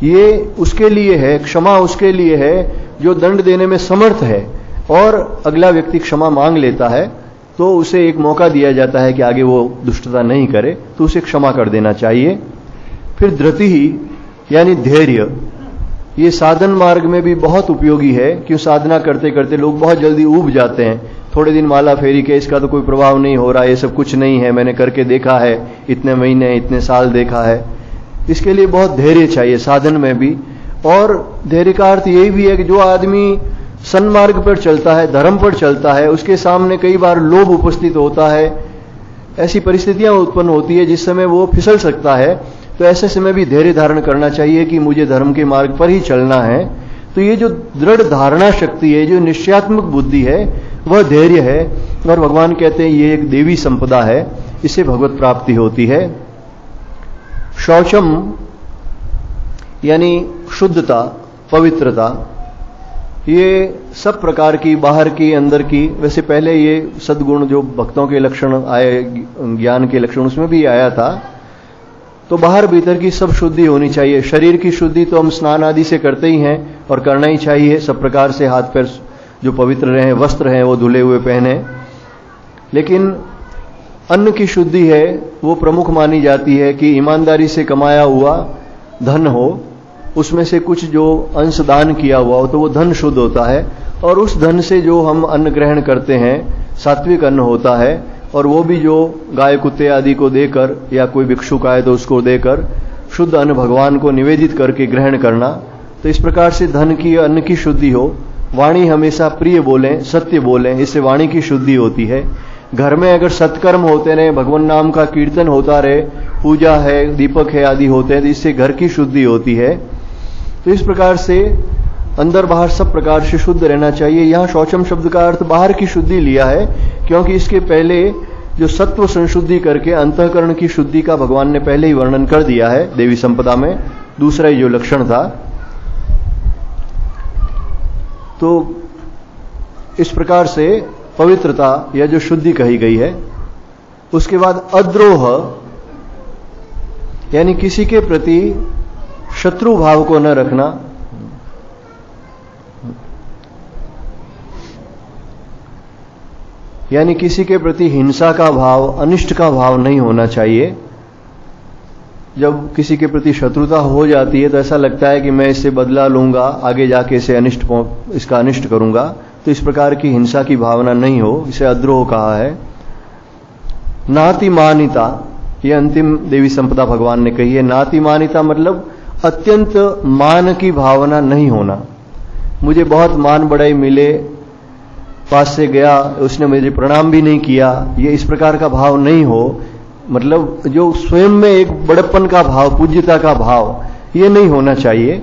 ये उसके लिए है, क्षमा उसके लिए है जो दंड देने में समर्थ है, और अगला व्यक्ति क्षमा मांग लेता है तो उसे एक मौका दिया जाता है कि आगे वो दुष्टता नहीं करे, तो उसे क्षमा कर देना चाहिए। फिर धृति ही यानी धैर्य, ये साधन मार्ग में भी बहुत उपयोगी है। क्यों, साधना करते करते लोग बहुत जल्दी ऊब जाते हैं, थोड़े दिन माला फेरी के इसका तो कोई प्रभाव नहीं हो रहा, ये सब कुछ नहीं है, मैंने करके देखा है, इतने महीने इतने साल देखा है। इसके लिए बहुत धैर्य चाहिए साधन में भी। और धैर्य का अर्थ यही भी है कि जो आदमी सन्मार्ग पर चलता है, धर्म पर चलता है, उसके सामने कई बार लोभ उपस्थित होता है, ऐसी परिस्थितियां उत्पन्न होती है जिस समय वो फिसल सकता है, तो ऐसे समय भी धैर्य धारण करना चाहिए कि मुझे धर्म के मार्ग पर ही चलना है। तो ये जो दृढ़ धारणा शक्ति है, जो निश्चयात्मक बुद्धि है, वह धैर्य है। और भगवान कहते हैं ये एक देवी संपदा है, इससे भगवत प्राप्ति होती है। शौचम यानी शुद्धता, पवित्रता, ये सब प्रकार की, बाहर की अंदर की। वैसे पहले ये सद्गुण जो भक्तों के लक्षण आए, ज्ञान के लक्षण, उसमें भी आया था। तो बाहर भीतर की सब शुद्धि होनी चाहिए। शरीर की शुद्धि तो हम स्नान आदि से करते ही हैं और करना ही चाहिए, सब प्रकार से हाथ पैर जो पवित्र रहें, वस्त्र हैं वो धुले हुए पहने। लेकिन अन्न की शुद्धि है वो प्रमुख मानी जाती है कि ईमानदारी से कमाया हुआ धन हो, उसमें से कुछ जो अंश दान किया हुआ हो तो वो धन शुद्ध होता है, और उस धन से जो हम अन्न ग्रहण करते हैं सात्विक अन्न होता है, और वो भी जो गाय कुत्ते आदि को देकर या कोई भिक्षुक आए तो उसको देकर शुद्ध अन्न भगवान को निवेदित करके ग्रहण करना। तो इस प्रकार से धन की अन्न की शुद्धि हो। वाणी हमेशा प्रिय बोलें, सत्य बोलें, इससे वाणी की शुद्धि होती है। घर में अगर सत्कर्म होते रहे, भगवान नाम का कीर्तन होता रहे, पूजा है, दीपक है आदि होते हैं, तो इससे घर की शुद्धि होती है। तो इस प्रकार से अंदर बाहर सब प्रकार से शुद्ध रहना चाहिए। यहाँ शौचम शब्द का अर्थ बाहर की शुद्धि लिया है, क्योंकि इसके पहले जो सत्व संशुद्धि करके अंतःकरण की शुद्धि का भगवान ने पहले ही वर्णन कर दिया है देवी संपदा में, दूसरा जो लक्षण था। तो इस प्रकार से पवित्रता या जो शुद्धि कही गई है। उसके बाद अद्रोह, यानी किसी के प्रति शत्रु भाव को न रखना। यानी किसी के प्रति हिंसा का भाव, अनिष्ट का भाव नहीं होना चाहिए। जब किसी के प्रति शत्रुता हो जाती है तो ऐसा लगता है कि मैं इससे बदला लूंगा, आगे जाके इसे इसका अनिष्ट करूंगा, तो इस प्रकार की हिंसा की भावना नहीं हो, इसे अद्रोह कहा है। नातिमानिता, यह अंतिम देवी संपदा भगवान ने कही है। नातिमानिता मतलब अत्यंत मान की भावना नहीं होना। मुझे बहुत मान बढ़ाई मिले, पास से गया, उसने मुझे प्रणाम भी नहीं किया, ये इस प्रकार का भाव नहीं हो। मतलब जो स्वयं में एक बड़प्पन का भाव, पूज्यता का भाव, ये नहीं होना चाहिए।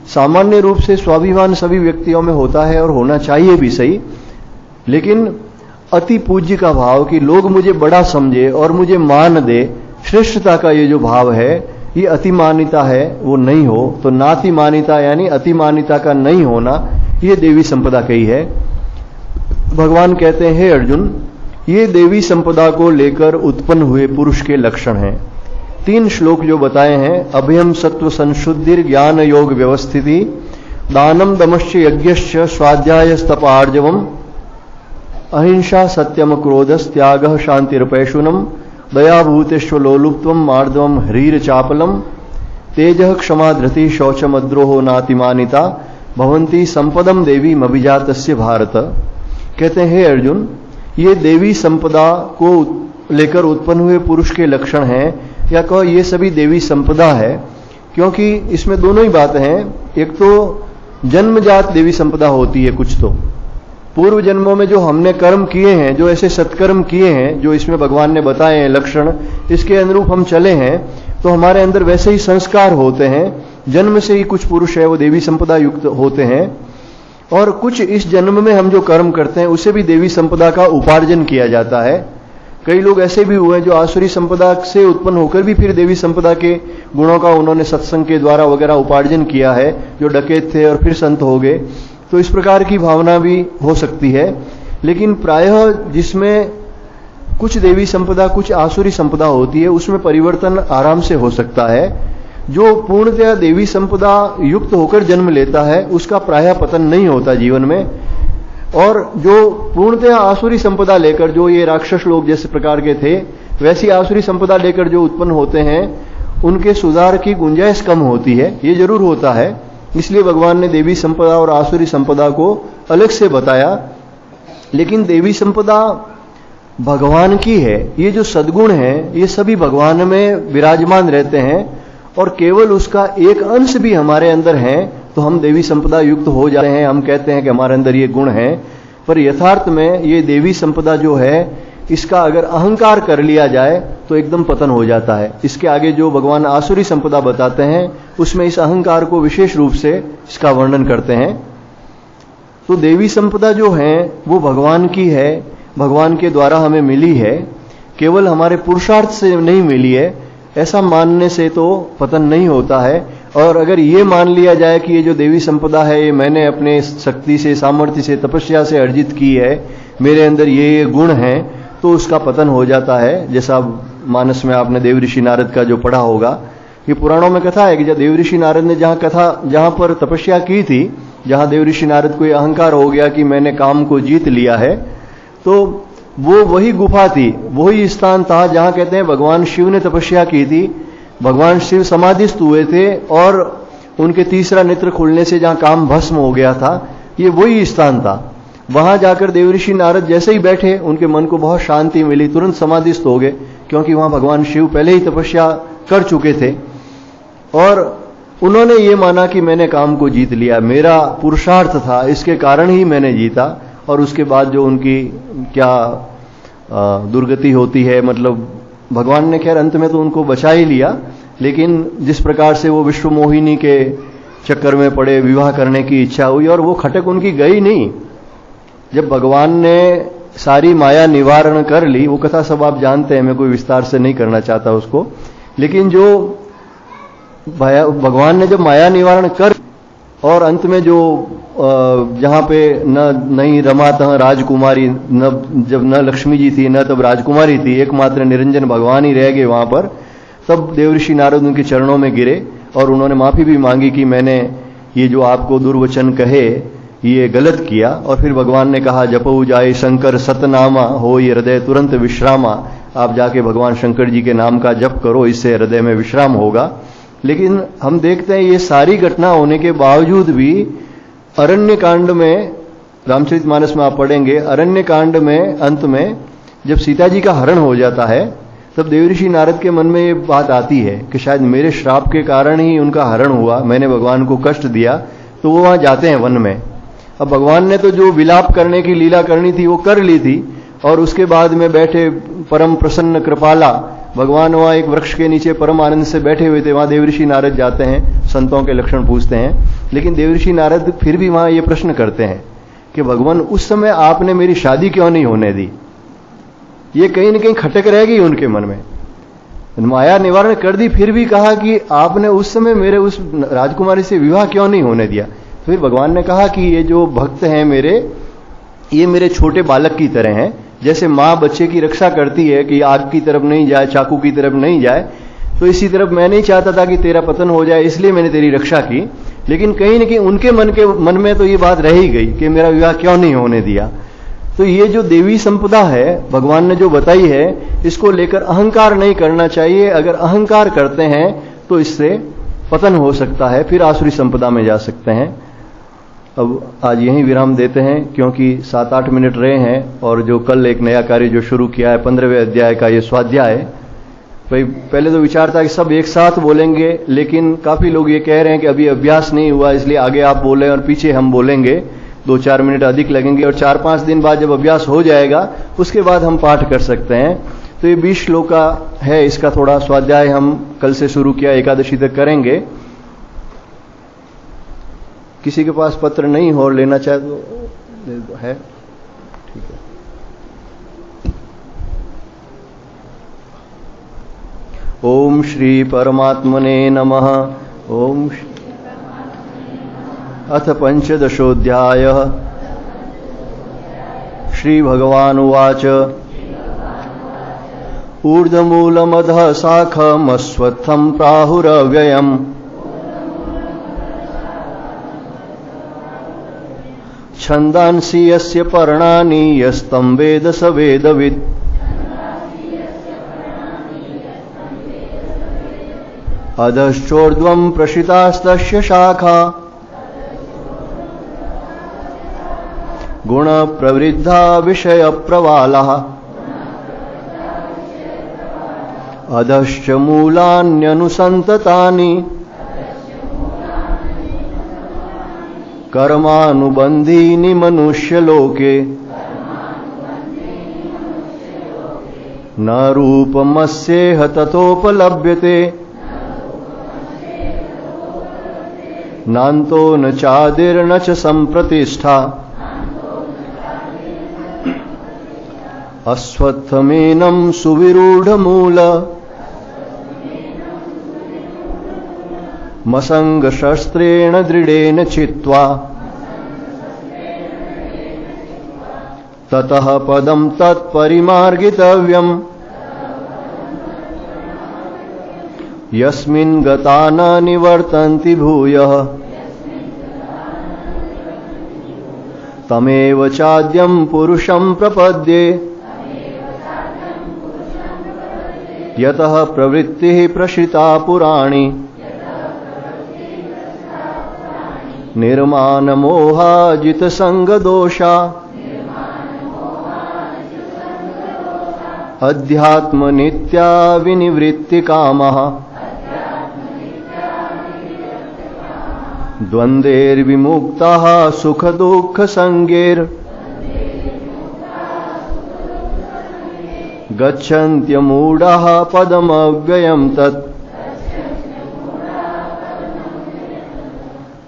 सामान्य रूप से स्वाभिमान सभी व्यक्तियों में होता है और होना चाहिए भी सही, लेकिन अति पूज्य का भाव कि लोग मुझे बड़ा समझे और मुझे मान दे, श्रेष्ठता का ये जो भाव है, ये अतिमानिता है, वो नहीं हो। तो नातिमानिता यानी अतिमानिता का नहीं होना, ये देवी संपदा कही है। भगवान कहते हैं, हे अर्जुन, ये देवी संपदा को लेकर उत्पन्न हुए पुरुष के लक्षण हैं। 3 श्लोक जो बताए हैं, अभयम सत्व संशुद्धिर ज्ञान योग व्यवस्थिति, दानम दमश्च यज्ञश्च स्वाध्यायस्तप आर्जवम, अहिंसा सत्यम क्रोधस त्यागः शांतिरपैशुनम, दयाभूतेष्वलोलुप्त्वम मार्दवम ह्रीर चापलम, तेजः क्षमा धृति शौचमद्रोहो नातिमानिता, भवन्ति संपदम देवी मभिजातस्य भारत। कहते हैं, हे अर्जुन, ये देवी संपदा को लेकर उत्पन्न हुए पुरुष के लक्षण हैं, या कहो ये सभी देवी संपदा है, क्योंकि इसमें दोनों ही बातें हैं। एक तो जन्मजात देवी संपदा होती है, कुछ तो पूर्व जन्मों में जो हमने कर्म किए हैं, जो ऐसे सत्कर्म किए हैं जो इसमें भगवान ने बताए हैं लक्षण, इसके अनुरूप हम चले हैं, तो हमारे अंदर वैसे ही संस्कार होते हैं। जन्म से ही कुछ पुरुष है वो देवी संपदा युक्त होते हैं, और कुछ इस जन्म में हम जो कर्म करते हैं उसे भी देवी संपदा का उपार्जन किया जाता है। कई लोग ऐसे भी हुए जो आसुरी संपदा से उत्पन्न होकर भी फिर देवी संपदा के गुणों का उन्होंने सत्संग के द्वारा वगैरह उपार्जन किया है, जो डकैत थे और फिर संत हो गए। तो इस प्रकार की भावना भी हो सकती है। लेकिन प्रायः जिसमें कुछ देवी संपदा, कुछ आसुरी संपदा होती है, उसमें परिवर्तन आराम से हो सकता है। जो पूर्णतया देवी संपदा युक्त होकर जन्म लेता है उसका प्रायः पतन नहीं होता जीवन में, और जो पूर्णतया आसुरी संपदा लेकर, जो ये राक्षस लोग जैसे प्रकार के थे, वैसी आसुरी संपदा लेकर जो उत्पन्न होते हैं, उनके सुधार की गुंजाइश कम होती है। ये जरूर होता है, इसलिए भगवान ने देवी संपदा और आसुरी संपदा को अलग से बताया। लेकिन देवी संपदा भगवान की है, ये जो सद्गुण है ये सभी भगवान में विराजमान रहते हैं, और केवल उसका एक अंश भी हमारे अंदर है तो हम देवी संपदा युक्त हो जाते हैं। हम कहते हैं कि हमारे अंदर ये गुण है, पर यथार्थ में ये देवी संपदा जो है, इसका अगर अहंकार कर लिया जाए तो एकदम पतन हो जाता है। इसके आगे जो भगवान आसुरी संपदा बताते हैं उसमें इस अहंकार को विशेष रूप से इसका वर्णन करते हैं। तो देवी संपदा जो है वो भगवान की है, भगवान के द्वारा हमें मिली है, केवल हमारे पुरुषार्थ से नहीं मिली है। ऐसा मानने से तो पतन नहीं होता है। और अगर ये मान लिया जाए कि ये जो देवी संपदा है ये मैंने अपने शक्ति से, सामर्थ्य से, तपस्या से अर्जित की है, मेरे अंदर ये गुण हैं, तो उसका पतन हो जाता है। जैसा मानस में आपने देव ऋषि नारद का जो पढ़ा होगा, ये पुराणों में कथा है कि जब देवऋषि नारद ने जहां पर तपस्या की थी, जहां देवऋषि नारद को ये अहंकार हो गया कि मैंने काम को जीत लिया है, तो वो वही गुफा थी, वही स्थान था जहां कहते हैं भगवान शिव ने तपस्या की थी। भगवान शिव समाधिस्थ हुए थे और उनके तीसरा नेत्र खुलने से जहां काम भस्म हो गया था, ये वही स्थान था। वहां जाकर देवऋषि नारद जैसे ही बैठे, उनके मन को बहुत शांति मिली, तुरंत समाधिस्थ हो गए, क्योंकि वहां भगवान शिव पहले ही तपस्या कर चुके थे। और उन्होंने ये माना कि मैंने काम को जीत लिया, मेरा पुरुषार्थ था, इसके कारण ही मैंने जीता। और उसके बाद जो उनकी क्या दुर्गति होती है, मतलब भगवान ने खैर अंत में तो उनको बचा ही लिया, लेकिन जिस प्रकार से वो विश्व मोहिनी के चक्कर में पड़े, विवाह करने की इच्छा हुई और वो खटक उनकी गई नहीं। जब भगवान ने सारी माया निवारण कर ली, वो कथा सब आप जानते हैं, मैं कोई विस्तार से नहीं करना चाहता उसको, लेकिन जो भगवान ने जब माया निवारण कर और अंत में जो जहां पे नहीं रमा तह राजकुमारी, जब न लक्ष्मी जी थी न तब राजकुमारी थी, एकमात्र निरंजन भगवान ही रह गए वहां पर, तब देवऋषि नारद उनके चरणों में गिरे और उन्होंने माफी भी मांगी कि मैंने ये जो आपको दुर्वचन कहे ये गलत किया। और फिर भगवान ने कहा, जपऊ जाए शंकर सतनामा हो ये हृदय तुरंत विश्रामा। आप जाके भगवान शंकर जी के नाम का जप करो, इससे हृदय में विश्राम होगा। लेकिन हम देखते हैं ये सारी घटना होने के बावजूद भी अरण्य कांड में, रामचरितमानस में आप पढ़ेंगे, अरण्य कांड में अंत में जब सीता जी का हरण हो जाता है, तब देवऋषि नारद के मन में ये बात आती है कि शायद मेरे श्राप के कारण ही उनका हरण हुआ, मैंने भगवान को कष्ट दिया। तो वो वहां जाते हैं वन में। अब भगवान ने तो जो विलाप करने की लीला करनी थी वो कर ली थी, और उसके बाद में बैठे परम प्रसन्न कृपाला भगवान वहां एक वृक्ष के नीचे परम आनंद से बैठे हुए थे। वहां देवऋषि नारद जाते हैं, संतों के लक्षण पूछते हैं, लेकिन देवऋषि नारद फिर भी वहां ये प्रश्न करते हैं कि भगवान उस समय आपने मेरी शादी क्यों नहीं होने दी। ये कहीं न कहीं खटक रह गई उनके मन में। माया निवारण कर दी, फिर भी कहा कि आपने उस समय मेरे उस राजकुमारी से विवाह क्यों नहीं होने दिया। फिर भगवान ने कहा कि ये जो भक्त हैं मेरे, ये मेरे छोटे बालक की तरह हैं। जैसे माँ बच्चे की रक्षा करती है कि आग की तरफ नहीं जाए, चाकू की तरफ नहीं जाए, तो इसी तरफ मैं नहीं चाहता था कि तेरा पतन हो जाए, इसलिए मैंने तेरी रक्षा की। लेकिन कहीं न कहीं उनके मन में तो ये बात रह ही गई कि मेरा विवाह क्यों नहीं होने दिया। तो ये जो देवी संपदा है भगवान ने जो बताई है, इसको लेकर अहंकार नहीं करना चाहिए। अगर अहंकार करते हैं तो इससे पतन हो सकता है, फिर आसुरी संपदा में जा सकते हैं। अब आज यहीं विराम देते हैं, क्योंकि 7-8 मिनट रहे हैं, और जो कल एक नया कार्य जो शुरू किया है 15वें अध्याय का ये स्वाध्याय। भाई पहले तो विचार था कि सब एक साथ बोलेंगे, लेकिन काफी लोग ये कह रहे हैं कि अभी अभ्यास नहीं हुआ, इसलिए आगे आप बोलें और पीछे हम बोलेंगे, 2-4 मिनट अधिक लगेंगे, और 4-5 दिन बाद जब अभ्यास हो जाएगा उसके बाद हम पाठ कर सकते हैं। तो ये 20 श्लोक का है, इसका थोड़ा स्वाध्याय हम कल से शुरू किया, एकादशी तक करेंगे। किसी के पास पत्र नहीं हो और लेना चाहे तो है, ठीक है। ओम श्री परमात्मने नमः। ओम अथ पंचदशोऽध्यायः। श्री भगवानुवाच ऊर्ध्वमूलमधः शाखमश्वत्थं प्राहुरव्ययम् छन्दांसि यस्य पर्णानि यस्तं वेद स वेदवित् अधश्चोर्ध्वं प्रशितास्तस्य शाखा गुणप्रवृद्धा विषयप्रवालः अधश्च मूलान्यनुसन्ततानि कर्मानुबन्धीनि मनुष्यलोके न रूपमस्येह ततोपलभ्यते नान्तो न चादिर्न च सम्प्रतिष्ठा अश्वत्थमेनं सुविरूढमूल मसंगशस्त्रेण दृढेन चित्वा ततः पदं तत्परिमार्गितव्यम् यस्मिन् गता न निवर्तन्ति भूयः तमेव चाद्यं पुरुषं प्रपद्ये यतः प्रवृत्तिः प्रसृता पुराणी निर्मानमोहाजितसङ्गदोषा अध्यात्मनित्या विनिवृत्तिकामः द्वन्द्वैर्विमुक्ताः सुखदुःखसङ्गैर् गच्छन्त्यमूढाः पदमव्ययं तत्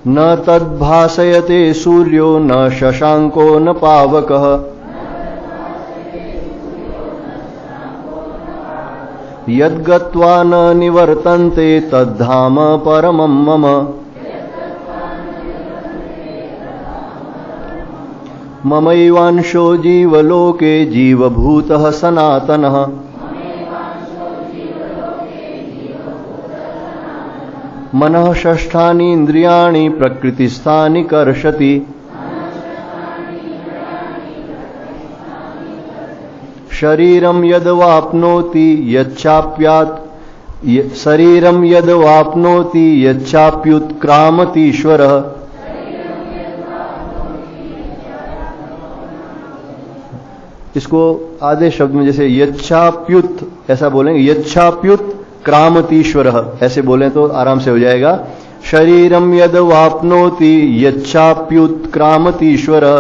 न तद्भासयते सूर्यो न शशांको न पावकः यद्गत्वा न निवर्तन्ते तद्धाम परमं मम ममैवांशो जीवलोके जीवभूतः सनातनः मनः षष्ठानि इन्द्रियाणि प्रकृतिस्थानि कर्षति शरीरं यद्वाप्नोति यच्चाप्युत्क्रामतीश्वरः इसको आधे शब्द में जैसे यच्छाप्युत ऐसा बोलेंगे, यच्छाप्युत क्रामतीश्वरः ऐसे बोलें तो आराम से हो जाएगा। शरीरम यद वाप्नोति यच्छाप्युत क्रामतीश्वरः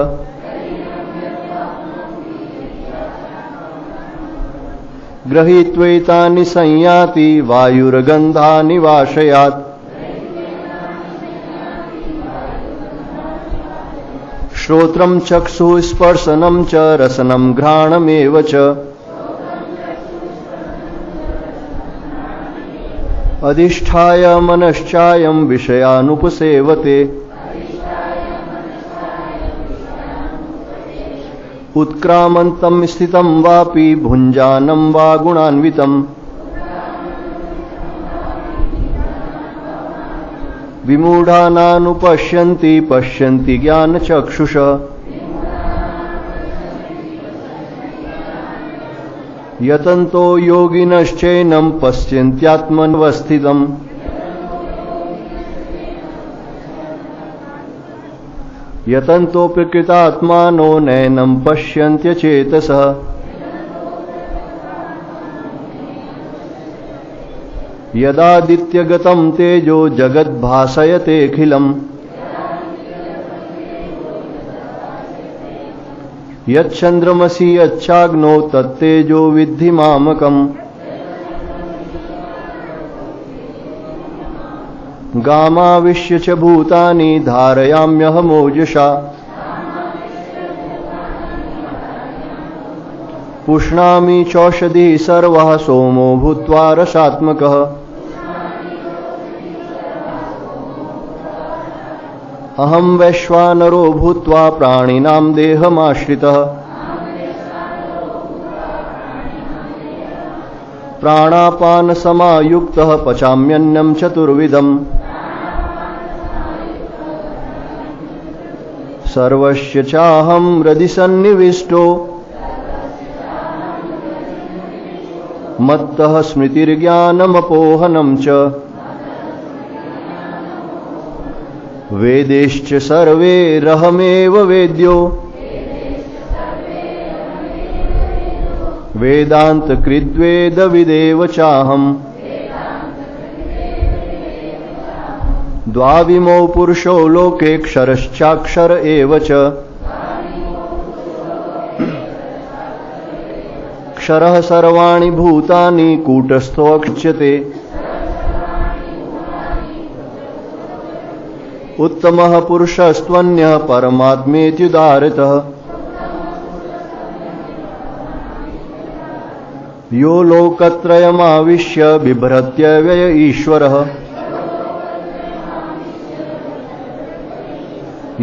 गृहीत्वैतानि संयाति वायुर्गन्धानि वाशयात् श्रोत्रं चक्षुः स्पर्शनं च रसनं घ्राणमेव च अधिष्ठाय मनश्चायं विषयानुपसेवते उत्क्रामन्तं स्थितं वापि भुञ्जानं वा गुणान्वितम् विमूढानानुपश्यन्ति पश्यन्ति ज्ञानचक्षुषा यतन्तो योगिनश्चैनं पश्यन्त्यात्मन्वस्थितम् यतन्तो प्रकृतात्मानो नैनं पश्यन्त्यचेतसः यदादित्यगतं तेजो जगद्भासयतेऽखिलम् यच्चन्द्रमसि यच्चाग्नो तत्तेजो विद्धि मामकम् गामाविश्य च भूतानि धारयाम्यहमोजसा पुष्णामि चौषधिः सर्वः सोमो भूत्वा रसात्मकः अहं वैश्वानरो भूत्वा प्राणिनां देहमाश्रितः प्राणापानसमायुक्तः पचाम्यन्नं चतुर्विधम् सर्वस्य चाहं हृदि सन्निविष्टो मत्तः स्मृतिर्ज्ञानमपोहनं च वेदैश्च सर्वैरहमेव वेद्यो वेदान्तकृद्वेदविदेव चाहम् द्वाविमौ पुरुषौ लोके क्षरश्चाक्षर एव च क्षरः सर्वाणि भूतानि कूटस्थोऽक्षते उत्तमः पुरुषस्त्वन्यः परमात्मेत्युदारतः यो लोकत्रयमाविश्य बिभ्रत्यव्यय ईश्वरः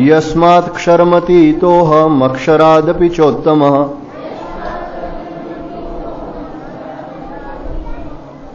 यस्मात् क्षरमतीतोऽहमक्षरादपि चोत्तमः